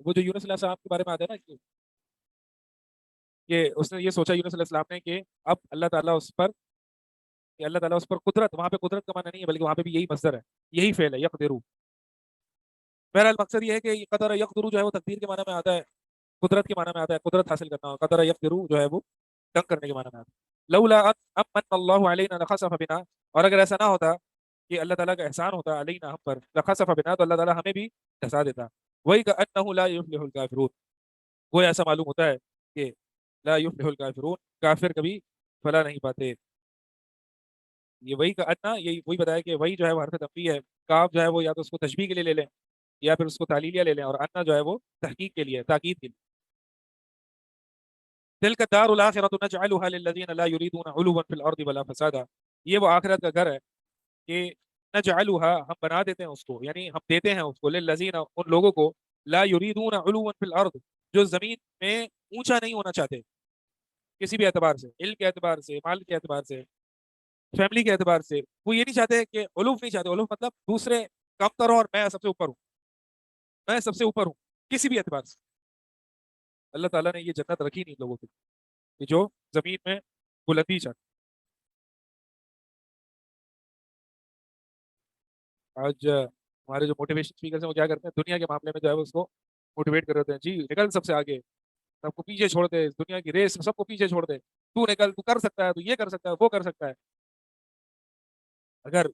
وہ جو یونس علیہ السلام کے بارے میں آتا ہے نا کہ اس نے یہ سوچا یونس علیہ السلام نے کہ اب اللہ تعالیٰ اس پر قدرت، وہاں پہ قدرت کا معنی نہیں ہے بلکہ وہاں پہ بھی یہی مصدر ہے، یہی فعل ہے یقدرو۔ بہرحال مقصد یہ ہے کہ قدر یقدرو جو ہے وہ تقدیر کے معنی میں آتا ہے، قدرت کے معنی میں آتا ہے، قدرت حاصل کرنا، قدر یقدرو جو ہے وہ تنگ کرنے کے معنی میں آتا ہے۔ لولا ان امن اللہ علینا لخسف بنا، اور اگر ایسا نہ ہوتا کہ اللہ تعالیٰ کا احسان ہوتا علینا ہم پر، لخسف بنا تو اللہ تعالیٰ ہمیں بھی دھسا دیتا۔ وہی کہ انہ لا یفلح الکافرون، وہ ایسا معلوم ہوتا ہے کہ لا یفلح الکافرون، کافر کبھی فلاح نہیں پاتے۔ یہ وہی کا ادنا، یہی وہی بتایا کہ وہی جو ہے وہ حرف تنبیہ ہے، کاف جو ہے وہ یا تو اس کو تشبیہ کے لیے لے لیں یا پھر اس کو تعلیلیہ لے لیں، اور انا جو ہے وہ تحقیق کے لیے، تاکید کے لیے۔ تلک الدار الاخرۃ نجعلها للذین لا یریدون علوا فی الارض ولا فسادا، یہ وہ آخرت کا گھر ہے کہ نجعلها، ہم بنا دیتے ہیں اس کو، یعنی ہم دیتے ہیں اس کو، للذین، ان لوگوں کو، لا یریدون علوا فی الارض، جو زمین میں اونچا نہیں ہونا چاہتے کسی بھی اعتبار سے، علم کے اعتبار سے، مال کے اعتبار سے، فیملی کے اعتبار سے، وہ یہ نہیں چاہتے کہ علوف نہیں چاہتے، علوف مطلب دوسرے کم تر ہوں اور میں سب سے اوپر ہوں، میں سب سے اوپر ہوں کسی بھی اعتبار سے۔ اللہ تعالیٰ نے یہ جنت رکھی نہیں لوگوں کے لیے کہ جو زمین میں بلندی چاہتے۔ آج ہمارے جو موٹیویشن اسپیکرز ہیں وہ کیا کرتے ہیں، دنیا کے معاملے میں جو ہے وہ اس کو موٹیویٹ کر رہے ہوتے ہیں، جی نکل سب سے آگے، سب کو پیچھے چھوڑ دے، اس دنیا کی ریس میں سب کو پیچھے چھوڑ دے، تو نکل، تو کر سکتا ہے، تو یہ کر سکتا ہے، وہ کر سکتا ہے۔ اگر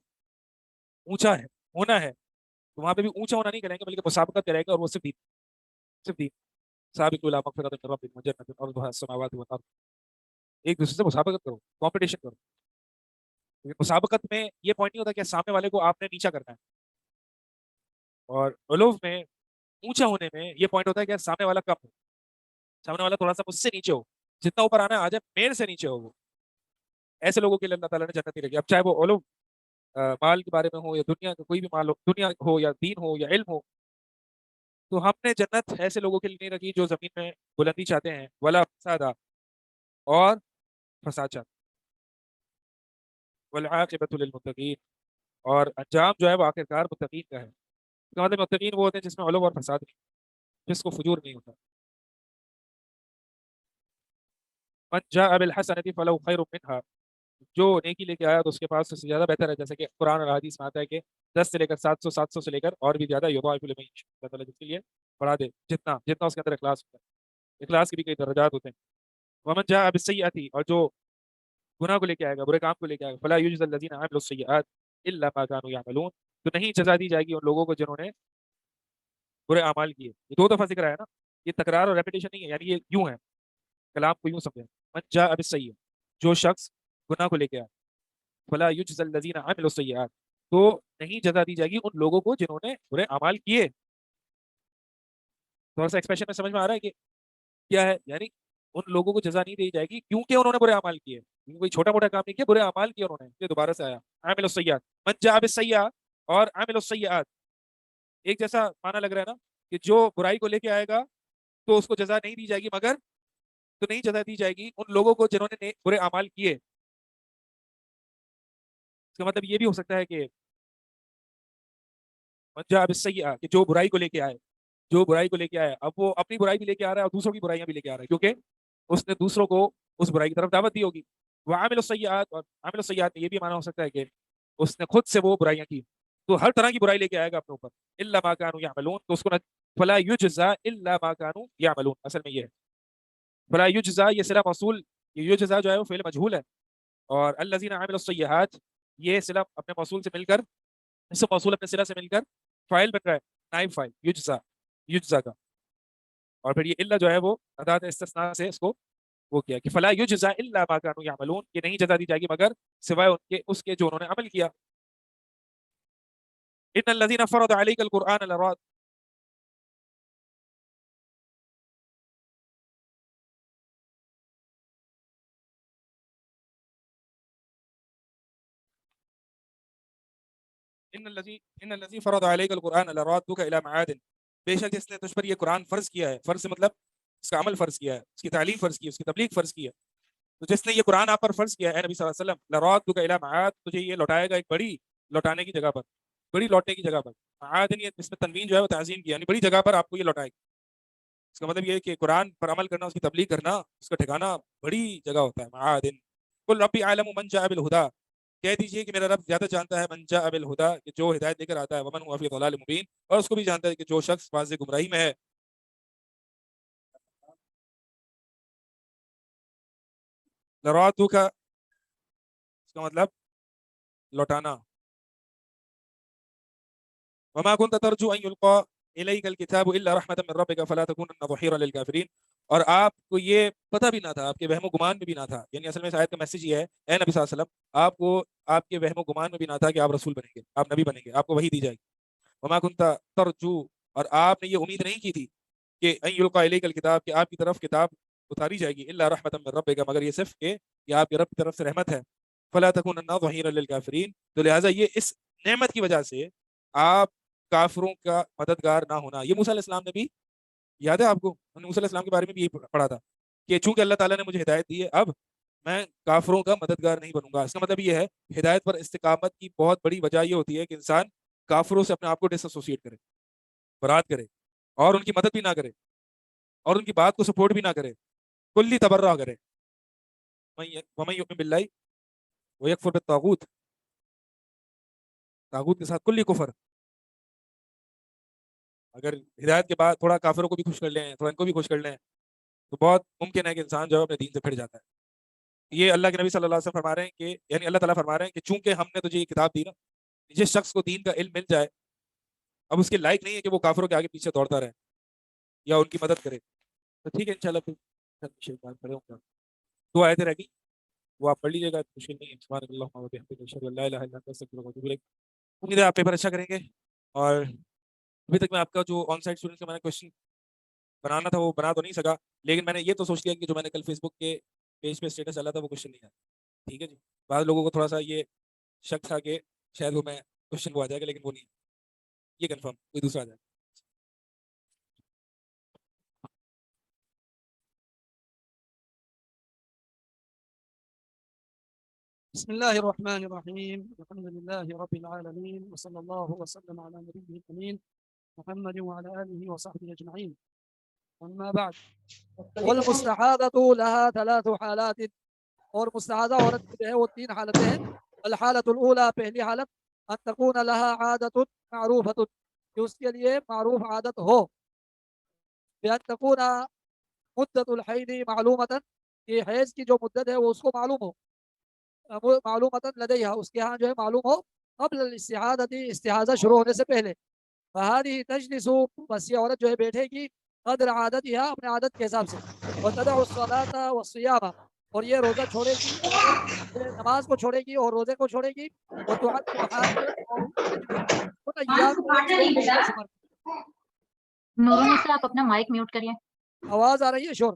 اونچا ہے ہونا ہے تو وہاں پہ بھی اونچا ہونا نہیں کریں گے بلکہ مسابقت کرے گا، اور وہ صرف دین سابقوا الی مغفرۃ من ربکم وجنۃ عرضھا السماوات والارض، ایک دوسرے سے مسابقت کرو، کمپٹیشن کرو۔ لیکن مسابقت میں یہ پوائنٹ نہیں ہوتا کہ سامنے والے کو آپ نے نیچا کرنا ہے، اور علو میں اونچا ہونے میں یہ پوائنٹ ہوتا ہے کہ سامنے والا کم ہو، سامنے والا تھوڑا سا مجھ سے نیچے ہو، جتنا اوپر آنا ہے آ جائے، میرے سے نیچے ہو۔ وہ ایسے لوگوں کے لیے اللہ تعالیٰ نے جنت نہیں رکھی، اب چاہے وہ علو مال کے بارے میں ہو یا دنیا کا کوئی بھی مال ہو، دنیا ہو یا دین ہو یا علم ہو، تو ہم نے جنت ایسے لوگوں کے لیے نہیں رکھی جو زمین میں بلندی چاہتے ہیں، ولا فسادا، اور فساد چاہتے ہیں، والعاقبۃ للمتقین، اور انجام جو ہے وہ آخرکار متقین کا ہے۔ اس کا مطلب متقین وہ ہوتے ہیں جس میں علو اور فساد نہیں، جس کو فجور نہیں ہوتا۔ من جاء بالحسنۃ فلہ خیر منہا، جو نیکی لے کے آیا تو اس کے پاس اس سے زیادہ بہتر ہے، جیسے کہ قرآن اور حدیث میں آتا ہے کہ 10 سے لے کر 700، 700 سے لے کر اور بھی زیادہ، یضاعف لمن یشاء، اللہ تعالیٰ جس کے لیے بڑھا دے، جتنا اس کے اندر اخلاص ہوتا ہے، اخلاص کے بھی کئی درجات ہوتے ہیں۔ ومن جاء بالسیئۃ، اور جو گناہ کو لے کے آئے گا، برے کام کو لے کے آئے گا، فلا یجزی الذین عملوا السیئات الا ما کانوا یعملون، تو نہیں جزا دی جائے گی ان لوگوں کو جنہوں نے برے اعمال کیے۔ یہ 2 دفعہ ذکر ہے نا، یہ تکرار اور ریپیٹیشن نہیں ہے، یعنی یہ یوں ہے، کلام کو یوں سمجھیں، من جاء بالسیئۃ، جو شخص گناہ کو لے کے آئے، فلا یجزی الذین عملوا السیئات، تو نہیں جزا دی جائے گی ان لوگوں کو جنہوں نے برے اعمال کیے۔ تھوڑا سا ایکسپریشن میں سمجھ میں آ رہا ہے کہ کیا ہے، یعنی ان لوگوں کو جزا نہیں دی جائے گی کیونکہ انہوں نے برے اعمال کیے، کوئی چھوٹا موٹا کام نہیں کیا، برے اعمال کیے انہوں نے، یہ دوبارہ سے آیا عامل السیئات، من جاء بالسیئۃ اور عامل السیئات ایک جیسا معنی لگ رہا ہے نا، کہ جو برائی کو لے کے آئے گا تو اس کو جزا نہیں دی جائے گی، مگر تو نہیں جزا دی جائے گی ان لوگوں کو جنہوں نے برے اعمال کیے۔ اس کا مطلب یہ بھی ہو سکتا ہے کہ من جاء بالسیئۃ، کہ جو برائی کو لے کے آئے، اب وہ اپنی برائی بھی لے کے آ رہا ہے اور دوسروں کی برائیاں بھی لے کے آ رہا ہے، کیونکہ اس نے دوسروں کو اس برائی کی طرف دعوت دی ہوگی۔ وعامل السیئات، اور عامل السیئات میں یہ بھی معنی ہو سکتا ہے کہ اس نے خود سے وہ برائیاں کی، تو ہر طرح کی برائی لے کے آئے گا اپنے اوپر، الا ما كانوا يعملون، تو اس کو فلا یجزا الا ما كانوا يعملون، اصل میں یہ ہے فلا یجزا، یہ صلہ موصول، یہ یجزا جو ہے وہ فعل مجہول ہے، اور الذین عملوا السیئات یہ صلہ اپنے موصول سے مل کر، اس موصول اپنے صلہ سے مل کر فاعل بن رہا ہے، نائب فاعل، یجزا کا، اور پھر یہ الا جو ہے وہ ادات استثناء سے اس کو وہ کیا کہ فلا یجزا الا ما كانوا يعملون، کہ نہیں جزا دی جائے گی مگر سوائے ان کے اس کے جو انہوں نے عمل کیا۔ ان الذين فرض عليك القرآن لراد، ان الذي فرض عليك القرآن لرادك الى معاد، بے شک جس نے تجھ پر یہ قرآن فرض کیا ہے، فرض سے مطلب اس کا عمل فرض کیا ہے، اس کی تعلیم فرض کی ہے، اس کی تبلیغ فرض کی ہے، تو جس نے یہ قرآن آپ پر فرض کیا ہے اے نبی صلی اللہ علیہ وسلم، لرادك الى معاد، تجھے یہ لوٹائے گا ایک بڑی لوٹانے کی جگہ پر، بڑی لوٹنے کی جگہ پر، معاد اس میں تنوین جو ہے وہ تعظیم کی، یعنی بڑی جگہ پر آپ کو یہ لوٹائے گا۔ اس کا مطلب یہ ہے کہ قرآن پر عمل کرنا، اس کی تبلیغ کرنا، اس کا ٹھکانہ بڑی جگہ ہوتا ہے. معادن قل ربی اعلم من جاء بالہدی، کہہ دیجئے کہ میرا رب زیادہ جانتا ہے من جاء بالہدی، کہ جو ہدایت لے کر آتا ہے، ومن هو فی ضلال مبین، اور اس کو بھی جانتا ہے کہ جو شخص واضح گمراہی میں ہے. لرادوک، اس کا مطلب لوٹانا. وما كنت ترجو ان يلقى اليك الكتاب الا رحمة من ربك فلا تكونن ظهيرا للكافرين. اور آپ کو یہ پتہ بھی نہ تھا، آپ کے وہم و گمان میں بھی نہ تھا، یعنی اصل میں اس آیت کا میسج یہ ہے، اے نبی صلی اللہ علیہ وسلم، آپ کو آپ کے وہم و گمان میں بھی نہ تھا کہ آپ رسول بنیں گے، آپ نبی بنیں گے، آپ کو وحی دی جائے گی. وما كنت ترجو، اور آپ نے یہ امید نہیں کی تھی کہ ان يلقى اليك الكتاب، کہ آپ کی طرف کتاب اتاری جائے گی، الا رحمة من ربك، مگر یہ صرف کہ آپ کے رب کی طرف سے رحمت ہے. فلا تكونن ظهيرا للكافرين، تو لہٰذا یہ اس نعمت کی وجہ سے آپ کافروں کا مددگار نہ ہونا. یہ موسیٰ علیہ السلام نے بھی، یاد ہے آپ کو، موسیٰ علیہ السلام کے بارے میں بھی یہی پڑھا تھا کہ چونکہ اللہ تعالیٰ نے مجھے ہدایت دی ہے، اب میں کافروں کا مددگار نہیں بنوں گا. اس کا مطلب یہ ہے ہدایت پر استقامت کی بہت بڑی وجہ یہ ہوتی ہے کہ انسان کافروں سے اپنے آپ کو ڈس ایسوسیٹ کرے، برات کرے، اور ان کی مدد بھی نہ کرے، اور ان کی بات کو سپورٹ بھی نہ کرے، کلی تبرہ کرے. ومن یؤمن باللہ ویکفر بالطاغوت، طاغوت کے ساتھ کلی کفر. اگر ہدایت کے بعد تھوڑا کافروں کو بھی خوش کر لیں، تھوڑا ان کو بھی خوش کر لیں، تو بہت ممکن ہے کہ انسان جو ہے اپنے دین سے پھر جاتا ہے. یہ اللہ کے نبی صلی اللہ علیہ وسلم فرما رہے ہیں کہ، یعنی اللہ تعالیٰ فرما رہے ہیں کہ چونکہ ہم نے تجھے یہ کتاب دی نا، جس شخص کو دین کا علم مل جائے، اب اس کے لائق نہیں ہے کہ وہ کافروں کے آگے پیچھے دوڑتا رہے یا ان کی مدد کرے. تو ٹھیک ہے انشاءاللہ پھر کھڑے ہوں گے. 2 آیتیں رہ گئی، وہ آپ پڑھ لیجیے گا، مشکل نہیں ہے. سبحانک اللہم و بحمدک، اشہد ان لا الہ الا انت، استغفرک و اتوب الیک. امید ہے آپ پیپر اچھا کریں گے. اور ابھی تک میں آپ کا جو آن سائٹ اسٹوڈنٹ کا میں نے کوشچن بنانا تھا وہ بنا تو نہیں سکا، لیکن میں نے یہ تو سوچ لیا کہ جو میں نے کل فیس بک کے پیج پہ اسٹیٹس ڈالا تھا وہ کوشچن نہیں آیا. ٹھیک ہے جی. بعض لوگوں کو تھوڑا سا یہ شک تھا کہ شاید وہ میں کوشچن وہ آ جائے گا، لیکن وہ نہیں، یہ کنفرم کوئی دوسرا آ جائے. بسم الله الرحمن الرحيم، الحمد لله رب العالمين، وصلى الله وسلم على نبيه الأمين محمد وعلى آله وصحبه أجمعين. أما بعد، والمستحاضة لها 3 حالات، اور مستحاضہ عورت کی جو ہے وہ 3 حالتیں ہیں. الحالة الأولى، پہلی حالت، أن تكون لها عادة معروفة، کہ اس کے لیے معروف عادت ہو. بأن تكون مدة الحيض معلومة، کہ حیض کی جو مدت ہے وہ اس کو معلوم ہو. معلومۃ لدیہا، اس کے ہاں جو ہے معلوم ہو، قبل الاستحاضہ، استحاضہ شروع ہونے سے پہلے. فهذه تجلس، بس یہ عورت جو ہے بیٹھے گی، قدر عادتها، اپنے عادت کے حساب سے. وتدع الصلاة والصيام، اور یہ روزہ چھوڑے گی، نماز کو چھوڑے گی اور روزے کو چھوڑے گی. وتعد الحاج، اور ان ایام کو. نور النساء، آپ اپنا مائک میوٹ کریے. آواز آ رہی ہے شور؟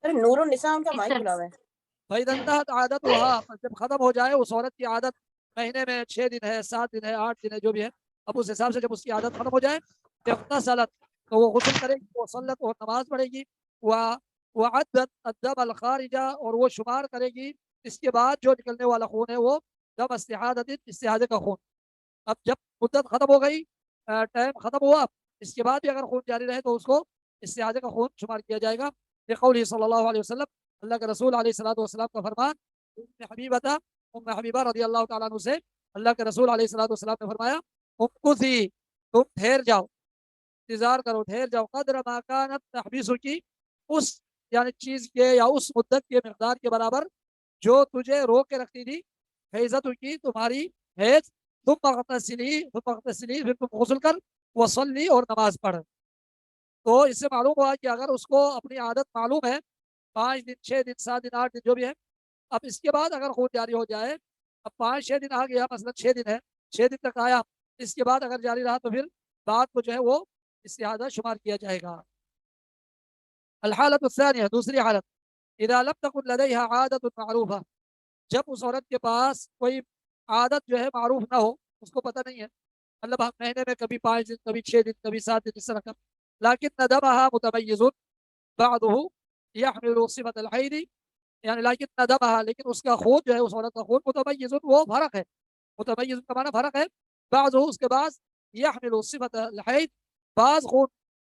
ارے نور النساء ان کا اس مائک طرف کھلا ہوا ہے. فإذا انتهت عادتها، جب ختم ہو جائے اس عورت کی عادت، مہینے میں 6 دن ہے، 7 دن ہے، 8 دن ہے، جو بھی ہے، اب اس حساب سے جب اس کی عادت ختم ہو جائے، اغتسلت، تو وہ غسل کرے گی، وہ صلت، اور نماز پڑھے گی. وعدت الدم الخارجہ، اور وہ شمار کرے گی اس کے بعد جو نکلنے والا خون ہے وہ دم استحاضہ، استحاضے کا خون. اب جب مدت ختم ہو گئی، ٹائم ختم ہوا، اس کے بعد بھی اگر خون جاری رہے تو اس کو استحاضے کا خون شمار کیا جائے گا. لقوله صلی اللہ علیہ وسلم، اللہ کے رسول علیہ الصلوۃ والسلام کا فرمان. ام حبیبہ رضی اللہ تعالیٰ عنہ سے اللہ کے رسول علیہ الصلوۃ والسلام نے فرمایا، امکثی، تم ٹھہر جاؤ، انتظار کرو، ٹھہر جاؤ، قدر ما کانت تحبیسکی، اس یعنی چیز کے یا اس مدت کے مقدار کے برابر جو تجھے روک کے رکھتی تھی، حیضت کی، تمہاری حیض. ثم اغتسلی، پھر تم غسل کر، وصلی، اور نماز پڑھ. تو اس سے معلوم ہوا کہ اگر اس کو اپنی عادت معلوم ہے، 5 دن، 6 دن، 7 دن، 8 دن، جو بھی ہے، اب اس کے بعد اگر خون جاری ہو جائے، اب 5-6 دن آ گیا، مثلا 6 دن ہے، 6 دن تک آیا، اس کے بعد اگر جاری رہا تو پھر بعد کو جو ہے وہ استحاضہ شمار کیا جائے گا. الحالۃ الثانیہ، دوسری حالت، اذا لم تکن لدیہا عادت معروفہ، جب اس عورت کے پاس کوئی عادت جو ہے معروف نہ ہو، اس کو پتہ نہیں ہے، مطلب ہم مہینے میں کبھی 5 دن، کبھی 6 دن، کبھی 7 دن، اس طرح کا. لیکن دمها متمیز، بعضه يحمل صفة الحیض، یعنی لیکن ندمها، لیکن اس کا خون جو ہے، اس عورت کا خون، متمیز، وہ فرق ہے. متمیز کا معنی فرق ہے. بعضه، اس کے بعد، يحمل صفة الحیض، بعض خون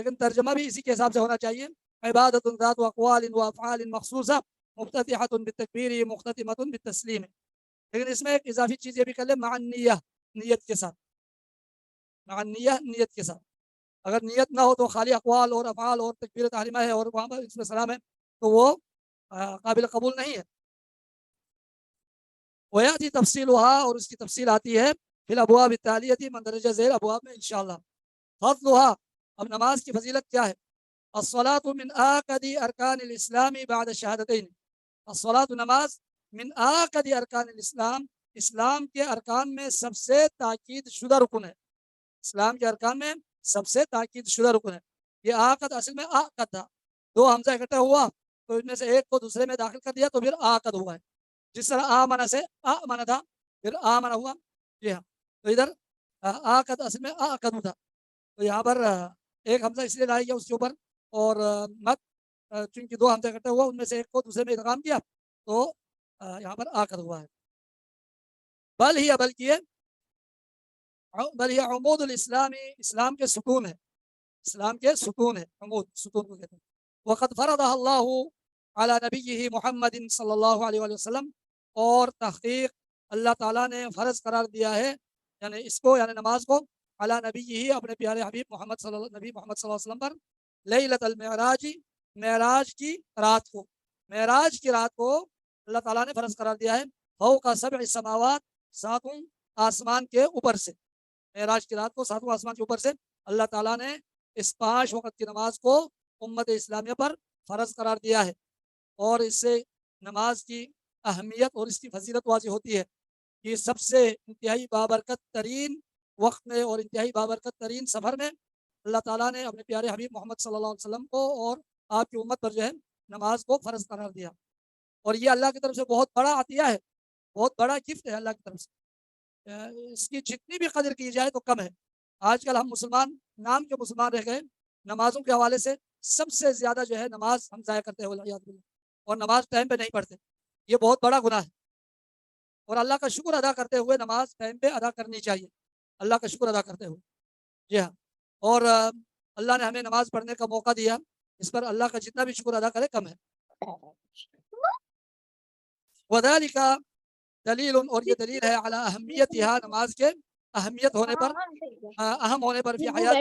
لیکن ترجمہ بھی اسی کے حساب سے ہونا چاہیے. عبادت ذات اقوال و افعال مخصوصہ مفتتحۃ بالتکبیر مختتمۃ بالتسلیم. لیکن اس میں ایک اضافی چیز یہ بھی کر لیں مع النیہ، نیت کے ساتھ، مع النیہ، نیت کے ساتھ. اگر نیت نہ ہو تو خالی اقوال اور افعال اور تکبیر تحریمہ ہے اور وہاں پر اس میں سلام ہے تو وہ قابل قبول نہیں ہے. ویاتی تفصیلها، اور اس کی تفصیل آتی ہے فی الابواب التالیہ مندرجہ ذیل ابواب میں انشاءاللہ. فضلها، اب نماز کی فضیلت کیا ہے؟ الصلاۃ من آکد ارکان الاسلام بعد الشہادتین. الصلاۃ، نماز، من آکد ارکان الاسلام، اسلام کے ارکان میں سب سے تاکید شدہ رکن ہے. اسلام کے ارکان میں سب سے تاکید شدہ رکن ہے. یہ آکد اصل میں آکد تھا، دو حمزہ اکٹھا ہوا تو ان میں سے ایک کو دوسرے میں داخل کر دیا تو پھر آکد ہوا ہے. جس طرح آمنہ سے آمنہ تھا پھر آمنہ ہوا. جی ہاں، تو ادھر آکد اصل میں آکد تھا، تو یہاں پر ایک حمزہ اس لیے لایا گیا اس کے اوپر، اور مت چونکہ دو حمزہ اکٹھا ہوا ان میں سے ایک کو دوسرے میں ادغام کیا تو یہاں پر آکد ہوا ہے. بلکہ عمود الاسلام، اسلام کے ستون ہے، اسلام کے ستون ہے، عمود ستون کو کہتے ہیں. وقد فرضها اللہ علی نبیہ محمد صلی اللہ علیہ وآلہ وسلم، اور تحقیق اللہ تعالیٰ نے فرض قرار دیا ہے یعنی اس کو، یعنی نماز کو، علی نبیہ، اپنے پیارے حبیب محمد صلی اللہ علیہ وسلم پر، لیلۃ المعراج، معراج کی رات کو، معراج کی رات کو اللہ تعالیٰ نے فرض قرار دیا ہے. فوق سبع السماوات، ساتوں آسمان کے اوپر سے، معراج کی رات کو ساتوں آسمان کے اوپر سے اللہ تعالیٰ نے اس 5 وقت کی نماز کو امت اسلامیہ پر فرض قرار دیا ہے. اور اس سے نماز کی اہمیت اور اس کی فضیلت واضح ہوتی ہے. یہ سب سے انتہائی بابرکت ترین وقت میں اور انتہائی بابرکت ترین سفر میں اللہ تعالیٰ نے اپنے پیارے حبیب محمد صلی اللہ علیہ وسلم کو اور آپ کی امت پر جو ہے نماز کو فرض قرار دیا. اور یہ اللہ کی طرف سے بہت بڑا عطیہ ہے، بہت بڑا گفٹ ہے اللہ کی طرف سے. اس کی جتنی بھی قدر کی جائے تو کم ہے. آج کل ہم مسلمان نام کے مسلمان رہ گئے، نمازوں کے حوالے سے سب سے زیادہ جو ہے نماز ہم ضائع کرتے ہیں اور نماز ٹائم پہ نہیں پڑھتے. یہ بہت بڑا گناہ ہے، اور اللہ کا شکر ادا کرتے ہوئے نماز ٹائم پہ ادا کرنی چاہیے، اللہ کا شکر ادا کرتے ہوئے. جی ہاں، اور اللہ نے ہمیں نماز پڑھنے کا موقع دیا، اس پر اللہ کا جتنا بھی شکر ادا کرے کم ہے. وذالک دلیل، اور یہ دلیل ہے علی اہمیتها، نماز کے اہمیت ہونے پر، اہم ہونے پر فی حیات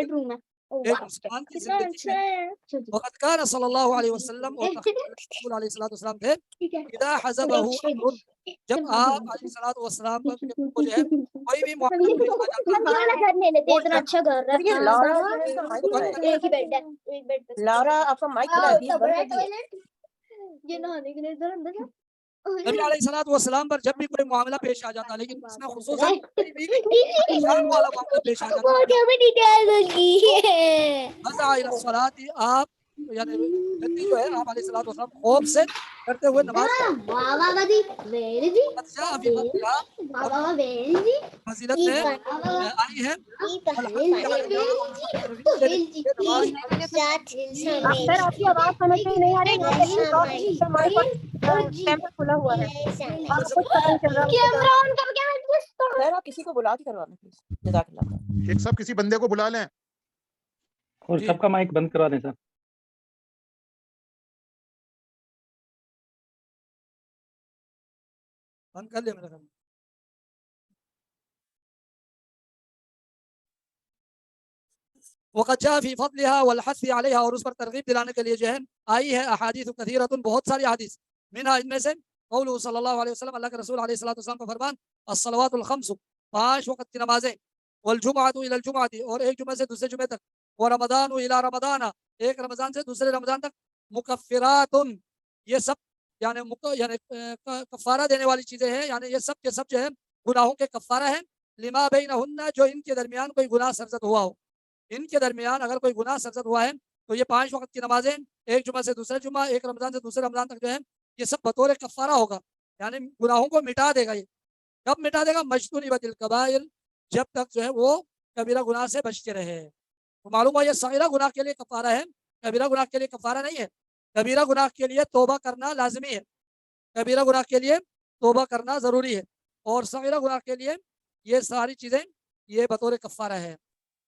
ایک مسلمان کی زندگی میں. وقت کان صلی اللہ علیہ وسلم، اور رسول علیہ الصلوۃ والسلام تھے، اذا حزبہ امر، جب آپ علیہ الصلوۃ والسلام کو جو ہے کوئی بھی معاملہ پیش آ جاتا لارا آپ کا مائک کھلا ہے، نبی علیہ الصلوۃ والسلام پر جب بھی کوئی معاملہ پیش آ جاتا، لیکن اس میں خصوصاً کوئی بھی پریشان والا معاملہ پیش آ جاتا، فزع الی الصلاۃ، آپ یعنی جلدی جو ہے آپ علیہ الصلوۃ والسلام خوف سے کرتے ہوئے نماز فضیلت میں آئی ہے. سر آپ کی آواز سمجھ میں نہیں آ رہی کھلا ہوا ہے. آپ کسی کو بلا کے کروانا پلیز، جزاک اللہ. شیخ صاحب کسی بندے کو بلا لیں اور سب کا مائک بند کروا دیں سر. بند کر لیا میرا کام. وقد جاء فی فضلها والحث علیها، اور اس پر ترغیب دلانے کے لیے جو ہے آئی ہے احادیث کثیرۃ، بہت ساری احادیث. منها، ان میں سے قول صلی اللہ علیہ وسلم، اللہ کے رسول علیہ الصلوۃ والسلام کا فرمان، الصلوات الخمس، 5 وقت کی نمازیں، والجمعۃ الی الجمعۃ، اور ایک جمعہ سے دوسرے جمعے تک، ورمضان الی رمضان، ایک رمضان سے دوسرے رمضان تک، مکفرات، یہ سب یعنی کفارہ دینے والی چیزیں ہیں، یعنی یہ سب کے سب جو ہے گناہوں کے کفارہ ہیں. لما بینہن، جو ان کے درمیان کوئی گناہ سرزد ہوا ہو، ان کے درمیان اگر کوئی گناہ سرزد ہوا ہے تو یہ 5 وقت کی نمازیں، ایک جمعہ سے دوسرے جمعہ، ایک رمضان سے دوسرے رمضان تک جو ہے یہ سب بطور کفارہ ہوگا، یعنی گناہوں کو مٹا دے گا. یہ کب مٹا دے گا؟ مجتنبۃ الکبائر، جب تک جو ہے وہ کبیرہ گناہ سے بچتے رہے. تو معلوم ہوا یہ صغیرہ گناہ کے لیے کفارہ ہے، کبیرہ گناہ کے لیے کفارہ نہیں ہے. کبیرہ گناہ کے لیے توبہ کرنا لازمی ہے، کبیرہ گناہ کے لیے توبہ کرنا ضروری ہے، اور صغیرہ گناہ کے لیے یہ ساری چیزیں یہ بطور کفارہ ہے.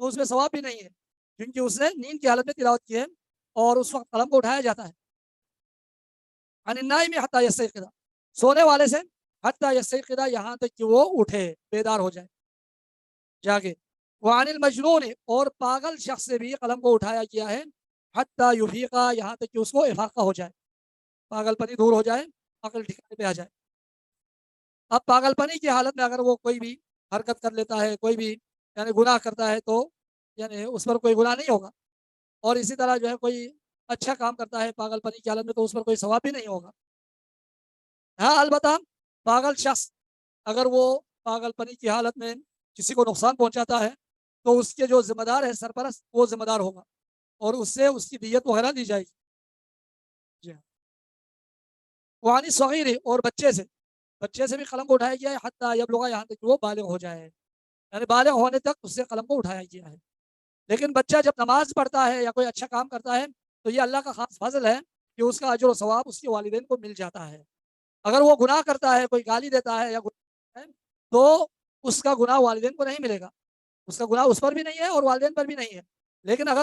تو اس میں ثواب بھی نہیں ہے، کیونکہ اس نے نیند کی حالت میں تلاوت کی ہے اور اس وقت قلم کو اٹھایا جاتا ہے. عن النائم حتی یستیقظ، سونے والے سے حتی یستیقظ، یہاں تک کہ وہ اٹھے، بیدار ہو جائے، جاگے. وعن المجنون، اور پاگل شخص سے بھی قلم کو اٹھایا گیا ہے، حتی یفیق، یہاں تک کہ اس کو افاقہ ہو جائے، پاگل پنی دور ہو جائے، عقل ٹھکانے پہ آ جائے. اب پاگل پنی کی حالت میں اگر وہ کوئی بھی حرکت کر لیتا ہے، کوئی بھی یعنی گناہ کرتا ہے، تو یعنی اس پر کوئی گناہ نہیں ہوگا. اور اسی طرح جو ہے کوئی اچھا کام کرتا ہے پاگل پنی کی حالت میں، تو اس پر کوئی ثواب بھی نہیں ہوگا. ہاں البتہ پاگل شخص اگر وہ پاگل پنی کی حالت میں کسی کو نقصان پہنچاتا ہے تو اس کے جو ذمہ دار ہے سرپرست، وہ ذمہ دار ہوگا اور اس سے اس کی دیت وغیرہ دی جائے گی. جی ہاں. وانی صغیر، اور بچے سے بھی قلم کو اٹھایا گیا ہے، حتی یبلغ، یہاں تک کہ وہ بالغ ہو جائے، یعنی بالغ ہونے تک اس سے قلم کو اٹھایا گیا ہے. لیکن بچہ جب نماز پڑھتا ہے یا کوئی اچھا کام کرتا ہے تو یہ اللہ کا خاص فضل ہے کہ اس کا اجر و ثواب اس کے والدین کو مل جاتا ہے. اگر وہ گناہ کرتا ہے، کوئی گالی دیتا ہے یا گناہ ہے، تو اس کا گناہ والدین کو نہیں ملے گا، اس کا گناہ اس پر بھی نہیں ہے اور والدین پر بھی نہیں ہے. لیکن اگر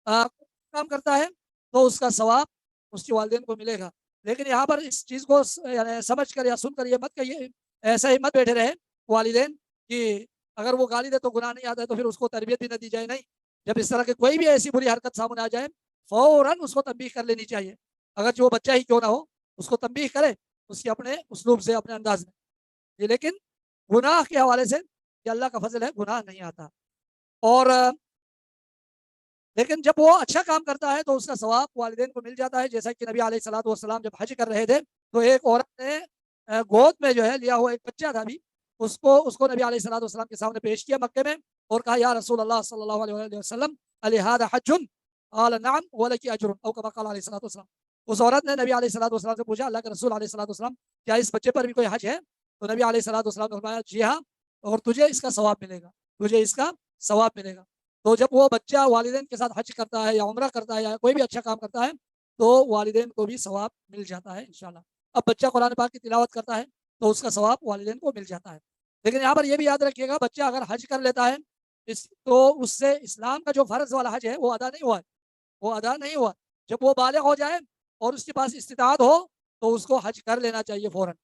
کام کرتا ہے تو اس کا ثواب اس کے والدین کو ملے گا. لیکن یہاں پر اس چیز کو یعنی سمجھ کر یا سن کر یہ مت کہیے، ایسا ہی مت بیٹھے رہے والدین کہ اگر وہ گالی دے تو گناہ نہیں آتا ہے تو پھر اس کو تربیت بھی نہ دی جائے. نہیں، جب اس طرح کی کوئی بھی ایسی بری حرکت سامنے آ جائے فوراً اس کو تنبیہ کر لینی چاہیے، اگرچہ وہ بچہ ہی کیوں نہ ہو، اس کو تنبیہ کرے اس کے اپنے اسلوب سے، اپنے انداز میں. لیکن گناہ کے حوالے سے یہ اللہ کا فضل ہے، گناہ نہیں آتا. اور لیکن جب وہ اچھا کام کرتا ہے تو اس کا ثواب والدین کو مل جاتا ہے. جیسا کہ نبی علیہ الصلوۃ والسلام جب حج کر رہے تھے تو ایک عورت نے گود میں جو ہے لیا ہوا ایک بچہ تھا بھی، اس کو نبی علیہ الصلوۃ والسلام کے سامنے پیش کیا مکے میں اور کہا یا رسول اللہ صلی اللہ علیہ وسلم علی ھذا حج؟ قال نعم ولک اجر، او کما قال علیہ الصلوۃ والسلام. اس عورت نے نبی علیہ الصلوۃ والسلام سے پوچھا، اللہ کے رسول علیہ الصلوۃ والسلام کیا اس بچے پر بھی کوئی حج ہے؟ تو نبی علیہ الصلوۃ والسلام نے فرمایا جی ہاں، اور تجھے اس کا ثواب ملے گا، تجھے اس کا ثواب ملے گا. تو جب وہ بچہ والدین کے ساتھ حج کرتا ہے یا عمرہ کرتا ہے یا کوئی بھی اچھا کام کرتا ہے تو والدین کو بھی ثواب مل جاتا ہے انشاءاللہ. اب بچہ قرآن پاک کی تلاوت کرتا ہے تو اس کا ثواب والدین کو مل جاتا ہے. لیکن یہاں پر یہ بھی یاد رکھیے گا، بچہ اگر حج کر لیتا ہے تو اس سے اسلام کا جو فرض والا حج ہے وہ ادا نہیں ہوا ہے، وہ ادا نہیں ہوا. جب وہ بالغ ہو جائے اور اس کے پاس استطاعت ہو تو اس کو حج کر لینا چاہیے فوراً.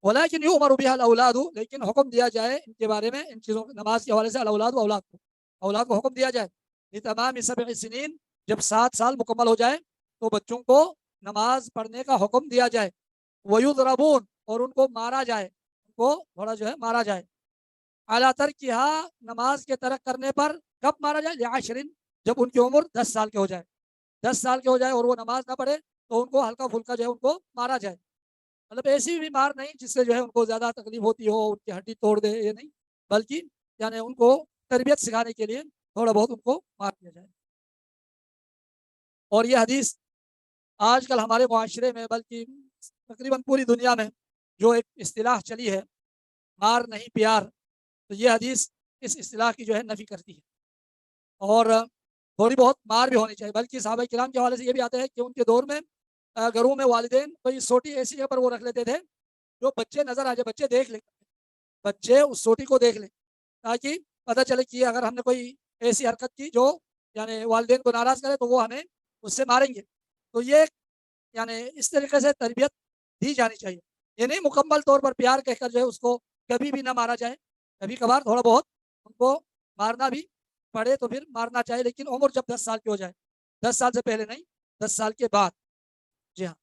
ولیکن یؤمر بها الاولاد، لیکن حکم دیا جائے ان کے بارے میں، ان چیزوں نماز کے حوالے سے، الاولاد و اولاد کو حکم دیا جائے. لتمام 7 سنین، جب 7 سال مکمل ہو جائے تو بچوں کو نماز پڑھنے کا حکم دیا جائے. ویضربون، اور ان کو مارا جائے، ان کو تھوڑا جو ہے مارا جائے. اعلیٰ ترکہا، نماز کے ترک کرنے پر. کب مارا جائے؟ لعشرین، جب ان کی عمر 10 سال کے ہو جائے، 10 سال کے ہو جائے اور وہ نماز نہ پڑھے تو ان کو ہلکا پھلکا جو ہے ان کو مارا جائے. مطلب ایسی بھی مار نہیں جس سے جو ہے ان کو زیادہ تکلیف ہوتی ہو، ان کی ہڈی توڑ دے، یہ نہیں، بلکہ یعنی ان کو تربیت سکھانے کے لیے تھوڑا بہت ان کو مار دیا جائے. اور یہ حدیث آج کل ہمارے معاشرے میں بلکہ تقریباً پوری دنیا میں جو ایک اصطلاح چلی ہے، مار نہیں پیار، تو یہ حدیث اس اصطلاح کی جو ہے نفی کرتی ہے. اور تھوڑی بہت مار بھی ہونی چاہیے، بلکہ صحابہ کرام کے حوالے سے یہ بھی آتا ہے کہ ان کے دور میں گھروں میں والدین کوئی سوٹی ایسی جگہ پر وہ رکھ لیتے تھے جو بچے نظر آ جائے، بچے دیکھ لیں، بچے اس سوٹی کو دیکھ لیں تاکہ پتہ چلے کہ اگر ہم نے کوئی ایسی حرکت کی جو یعنی والدین کو ناراض کرے تو وہ ہمیں اس سے ماریں گے. تو یہ یعنی اس طریقے سے تربیت دی جانی چاہیے. یہ نہیں مکمل طور پر پیار کہہ کر جو ہے اس کو کبھی بھی نہ مارا جائے، کبھی کبھار تھوڑا بہت ان کو مارنا بھی پڑے تو پھر مارنا چاہیے، لیکن عمر جب 10 سال کی ہو جائے، 10 سال سے پہلے نہیں، 10 سال کے بعد. جی ہاں.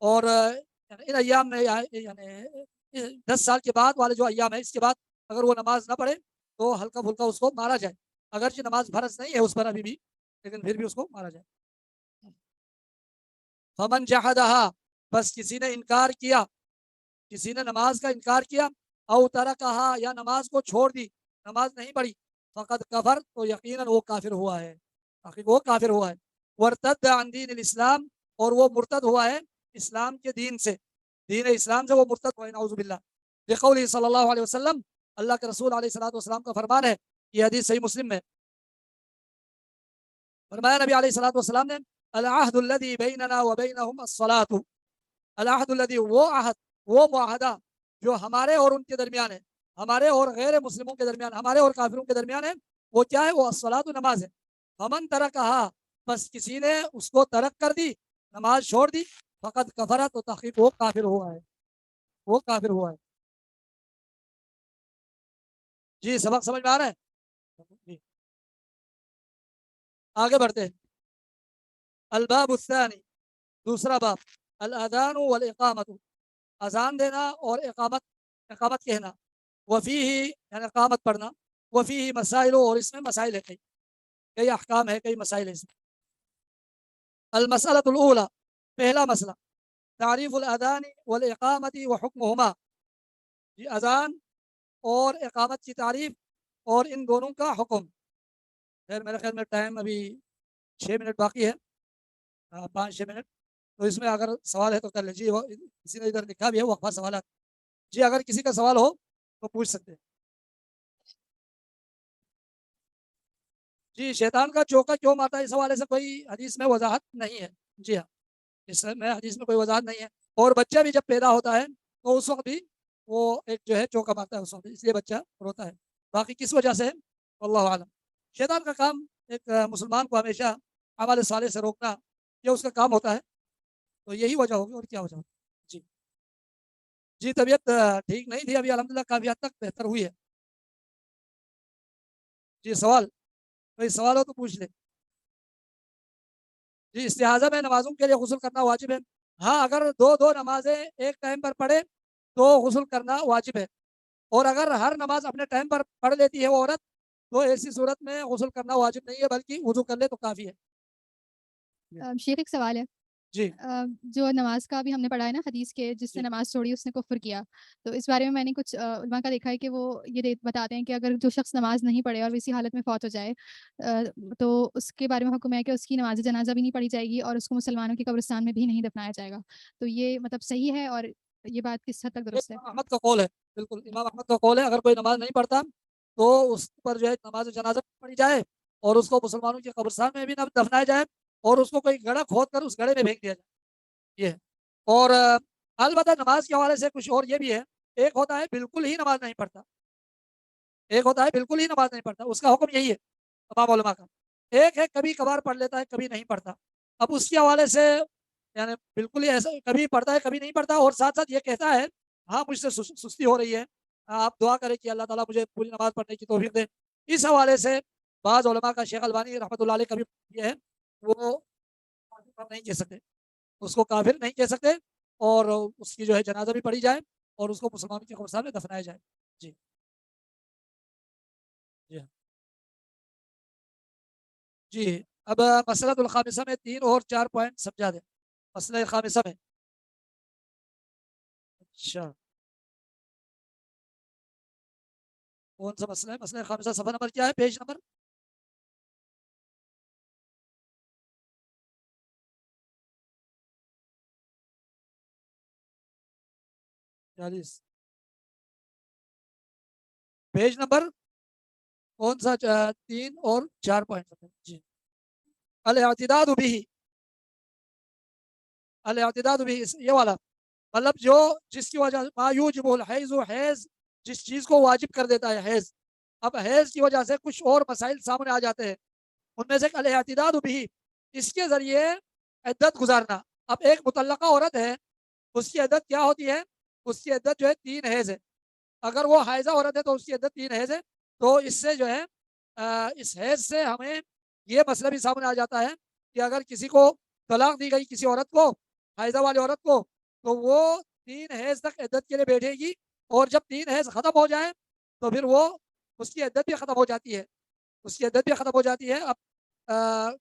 اور ان ایام میں یعنی 10 سال کے بعد والے جو ایام ہے، اس کے بعد اگر وہ نماز نہ پڑھے تو ہلکا پھلکا اس کو مارا جائے، اگرچہ نماز فرض نہیں ہے اس پر ابھی بھی، لیکن پھر بھی اس کو مارا جائے. فمن جحدہا، بس کسی نے انکار کیا، کسی نے نماز کا انکار کیا، او ترکہا، یا نماز کو چھوڑ دی، نماز نہیں پڑھی، فقد کفر، تو یقیناً وہ کافر ہوا ہے، وہ کافر ہوا ہے. ورتد عن دین الاسلام، اور وہ مرتد ہوا ہے اسلام کے دین سے، دین اسلام سے وہ مرتد ہوا ہے، نعوذ باللہ. لقوله صلی اللہ علیہ وسلم، اللہ کے رسول علیہ الصلوۃ والسلام کا فرمان ہے، یہ حدیث صحیح مسلم میں فرمایا نبی علیہ الصلوۃ والسلام نے، العہد الذی بیننا وبینہم الصلاۃ، العہد الذی، وہ عہد وہ معاہدہ جو ہمارے اور ان کے درمیان ہے، ہمارے اور غیر مسلموں کے درمیان، ہمارے اور کافروں کے درمیان ہے، وہ کیا ہے؟ وہ الصلاۃ نماز ہے. فمن ترکہا، بس کسی نے اس کو ترک کر دی، نماز چھوڑ دی، فقط کفرہ، تو تحقیق وہ کافر ہوا ہے، وہ کافر ہوا ہے. جی سبق سمجھ میں آ رہا ہے؟ جی آگے بڑھتے ہیں. الباب الثانی، دوسرا باب، الاذان والاقامت، اذان دینا اور اقامت کہنا. وفیہ یعنی اقامت پڑھنا. وفیہ مسائل، اور اس میں مسائل ہے، کئی احکام ہے، کئی مسائل ہیں اس میں. المسألۃ الاولی، پہلا مسئلہ، تعریف الاذان والاقامت وحکمہما. جی اذان اور اقامت کی تعریف اور ان دونوں کا حکم. خیر میرے خیال میں ٹائم ابھی 6 منٹ باقی ہے، 5-6 منٹ. تو اس میں اگر سوال ہے تو کر لیجیے. کسی نے ادھر لکھا بھی ہے وقفہ سوالات. جی اگر کسی کا سوال ہو تو پوچھ سکتے ہیں. جی شیطان کا چوکا کیوں مارتا ہے، اس حوالے سے کوئی حدیث میں وضاحت نہیں ہے. جی ہاں، اس میں حدیث میں کوئی وضاحت نہیں ہے. اور بچہ بھی جب پیدا ہوتا ہے تو اس وقت بھی وہ ایک جو ہے چوکا مارتا ہے اس وقت، اس لیے بچہ روتا ہے. باقی کس وجہ سے اللہ عالم. شیطان کا کام ایک مسلمان کو ہمیشہ عمل صالح سے روکنا، یہ اس کا کام ہوتا ہے. تو یہی وجہ ہوگی، اور کیا وجہ ہوگی. جی جی طبیعت ٹھیک نہیں تھی، ابھی الحمدللہ کافی حد تک بہتر ہوئی ہے. جی سوال، کوئی سوال ہو تو پوچھ لیں. جی استحاضہ میں نمازوں کے لیے غسل کرنا واجب ہے. ہاں اگر دو نمازیں ایک ٹائم پر پڑھے تو غسل کرنا واجب ہے. اور اگر ہر نماز اپنے ٹائم پر پڑھ لیتی ہے وہ عورت، تو ایسی صورت میں غسل کرنا واجب نہیں ہے، بلکہ وضو کر لے تو کافی ہے. شیخ ایک سوال ہے. جی جو نماز کا بھی ہم نے پڑھا ہے نا حدیث کے، جس نے نماز چھوڑی اس نے کفر کیا. تو اس بارے میں نے کچھ علماء کا دیکھا ہے کہ وہ یہ بتاتے ہیں کہ اگر جو شخص نماز نہیں پڑھے اور اسی حالت میں فوت ہو جائے تو اس کے بارے میں حکم ہے کہ اس کی نماز جنازہ بھی نہیں پڑھی جائے گی اور اس کو مسلمانوں کے قبرستان میں بھی نہیں دفنایا جائے گا. تو یہ مطلب صحیح ہے، اور یہ بات کس حد تک درست ہے؟ امام احمد کا قول ہے، بالکل امام احمد کا قول ہے. اگر کوئی نماز نہیں پڑھتا تو اس پر جو ہے نماز جنازہ پڑھی جائے اور اس کو مسلمانوں کے قبرستان میں بھی نہ دفنایا جائے، اور اس کو کوئی گڑھا کھود کر اس گڑھے میں پھینک دیا جائے. یہ ہے. اور البتہ نماز کے حوالے سے کچھ اور یہ بھی ہے. ایک ہوتا ہے بالکل ہی نماز نہیں پڑھتا، ایک ہوتا ہے بالکل ہی نماز نہیں پڑھتا، اس کا حکم یہی ہے تمام علماء کا. ایک ہے کبھی کبھار پڑھ لیتا ہے، کبھی نہیں پڑھتا. اب اس کے حوالے سے یعنی بالکل ہی ایسا کبھی پڑھتا ہے کبھی نہیں پڑھتا، اور ساتھ ساتھ یہ کہتا ہے ہاں مجھ سے سستی ہو رہی ہے، آپ دعا کریں کہ اللہ تعالیٰ مجھے پوری نماز پڑھنے کی توفیق دے. اس حوالے سے بعض علماء کا، شیخ البانی رحمۃ اللہ علیہ کا بھی یہ ہے، وہ نہیں کہہ سکتے، اس کو کافر نہیں کہہ سکتے، اور اس کی جو ہے جنازہ بھی پڑھی جائے اور اس کو مسلمانوں کے قبرستان میں دفنایا جائے. جی جی جی اب مسئلہ الخامسہ میں 3 اور 4 پوائنٹ سمجھا دیں. مسئلہ خامسہ میں اچھا کون سا مسئلہ ہے؟ مسئلہ خامسہ صفحہ نمبر کیا ہے؟ Page number 40. پیج نمبر کون سا؟ 3 اور 4 پوائنٹ. جی الاعتداد به، الاعتداد به یہ والا مطلب جو جس کی وجہ ما یوجب الحیض، حیض جس چیز کو واجب کر دیتا ہے حیض. اب حیض کی وجہ سے کچھ اور مسائل سامنے آ جاتے ہیں، ان میں سے الاعتداد به، اس کے ذریعے عدت گزارنا. اب ایک مطلقہ عورت ہے، اس کی عدت کیا ہوتی ہے؟ اس کی عدت جو ہے 3 حیض ہے. اگر وہ حائضہ عورت ہے تو اس کی عدت 3 حیض ہے. تو اس سے جو ہے اس حیض سے ہمیں یہ مسئلہ بھی سامنے آ جاتا ہے کہ اگر کسی کو طلاق دی گئی، کسی عورت کو، حائضہ والی عورت کو، تو وہ 3 حیض تک عدت کے لیے بیٹھے گی، اور جب 3 حیض ختم ہو جائے تو پھر وہ اس کی عدت بھی ختم ہو جاتی ہے، اس کی عدت بھی ختم ہو جاتی ہے. اب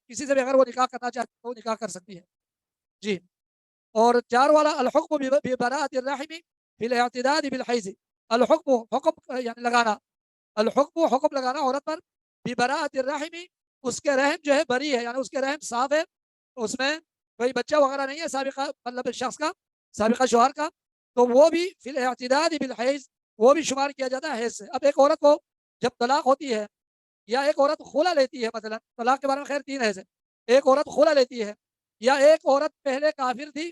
کسی سے بھی اگر وہ نکاح کرنا چاہتی ہے تو نکاح کر سکتی ہے. جی اور 4 والا الحکم ببراءۃ الرحم فی الاعتداد بالحیض. الحکم حکم یعنی لگانا، الحکم حکم لگانا عورت پر، ببراءۃ الرحم اس کے رحم جو ہے بری ہے، یعنی اس کے رحم صاف ہے، اس میں کوئی بچہ وغیرہ نہیں ہے سابقہ، مطلب شخص کا سابقہ شوہر کا، تو وہ بھی فی الاعتداد بالحیض وہ بھی شمار کیا جاتا ہے حیض سے. اب ایک عورت کو جب طلاق ہوتی ہے یا ایک عورت خلا لیتی ہے، مثلا طلاق کے بارے میں خیر 3 حیض ہے، ایک عورت خلا لیتی ہے، یا ایک عورت پہلے کافر تھی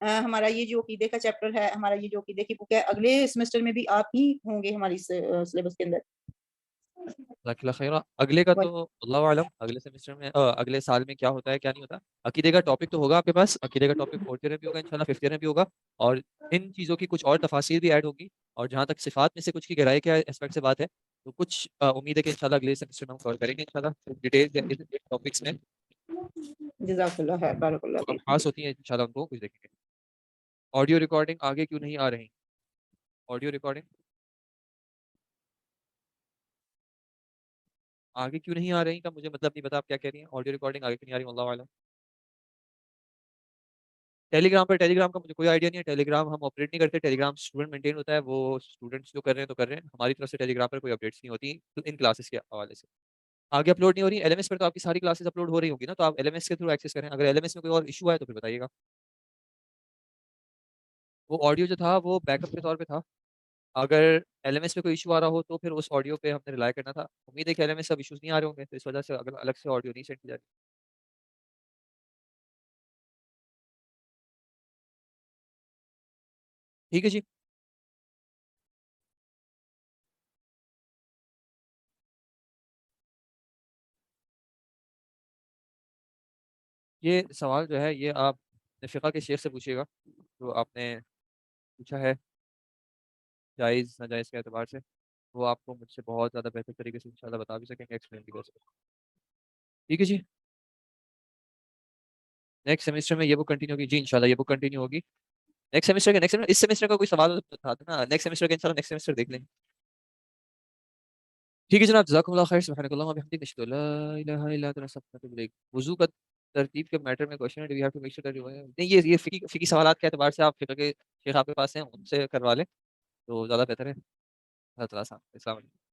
ہمارا یہ جو عقیدے کا چیپٹر ہے، ہمارا یہ جو عقیدے کی بک ہے، اگلے سیمسٹر میں بھی آپ ہی ہوں گے ہماری سلیبس کے اندر. جزاک اللہ خیر. اگلے کا تو اللہ عالم اگلے سیمسٹر میں اگلے سال میں کیا ہوتا ہے کیا نہیں ہوتا. عقیدے کا ٹاپک تو ہوگا آپ کے پاس، عقیدے کا ٹاپک فورتھ ایئر میں بھی ہوگا انشاءاللہ، ففتھ ایئر میں بھی ہوگا، اور ان چیزوں کی کچھ اور تفاصیر بھی ایڈ ہوگی. اور جہاں تک صفات میں سے کچھ کی گہرائی کے اسپیکٹ سے بات ہے تو کچھ امید ہے کہ انشاءاللہ اگلے سیمسٹر میں ہم کور کریں گے انشاءاللہ ڈیٹیل ٹاپکس میں. جزاک اللہ خیر، بارک اللہ جو فیک. خاص ہوتی ہیں انشاءاللہ ان کو کچھ دیکھیں گے. آڈیو ریکارڈنگ آگے کیوں نہیں آ رہی؟ آڈیو ریکارڈنگ آگے کیوں نہیں آ رہی کا مجھے مطلب نہیں پتا آپ کیا کہہ رہی ہیں. آڈیو ریکارڈنگ آگے کیوں نہیں آ رہی اللہ عالم. ٹیلی گرام کا مجھے کوئی آئیڈیا نہیں ہے. ٹیلی گرام ہم آپریٹ نہیں کرتے. ٹیلی گرام اسٹوڈنٹ مینٹین ہوتا ہے، وہ اسٹوڈنٹس جو کر رہے ہیں تو کر رہے ہیں. ہماری طرف سے ٹیلی گرام پر کوئی اپڈیٹس نہیں ہوتی ان کلاسز کے حوالے سے. آگے اپلوڈ نہیں ہو رہی. ایل ایم ایس پر تو آپ کی ساری کلاسز اپلوڈ ہو رہی ہوگی نا، تو آپ ایل ایم ایس کے تھرو ایکسیس کریں. اگر ایل ایم ایس میں کوئی اور ایشو ہے تو پھر بتائیے گا. وہ آڈیو جو تھا وہ بیک اپ کے طور پہ تھا. اگر ایل ایم ایس میں کوئی ایشو آ رہا ہو تو پھر اس آڈیو پہ ہم نے ریلائی کرنا تھا. امید ہے کہ ایل ایم ایس اب ایشوز نہیں آ رہے ہوں گے، تو اس وجہ سے اگر الگ سے آڈیو نہیں سینڈ کی جا رہی. ٹھیک ہے جی. یہ سوال جو ہے یہ آپ فقہ کے شیخ سے پوچھیے گا جو آپ نے پوچھا ہے جائز ناجائز کے اعتبار سے. وہ آپ کو مجھ سے بہت زیادہ بہتر طریقے سے انشاءاللہ بتا بھی سکیں گے، ایکسپلین بھی کر سکیں گے. ٹھیک ہے جی. نیکسٹ سیمسٹر میں یہ بک کنٹینیو ہوگی جی انشاءاللہ. یہ بک کنٹینیو ہوگی نیکسٹ سیمسٹر اس سیمسٹر کا کوئی سوال تھا نا نیکسٹ سیمسٹر کا انشاءاللہ نیکسٹ سیمسٹر دیکھ لیں. ٹھیک ہے جناب، جزاکم اللہ خیر. سبحانک اللہم و بحمدک، اشہد ان لا الہ الا انت، استغفرک و اتوب الیک. وضو کا ترتیب کے میٹر میں کوشچن ہے، do you have to make sure that you نہیں، یہ فقہی سوالات کے اعتبار سے آپ فقہ کے شیخ آپ کے پاس ہیں ان سے کروا لیں تو زیادہ بہتر ہے. اللہ تعالیٰ السلام علیکم.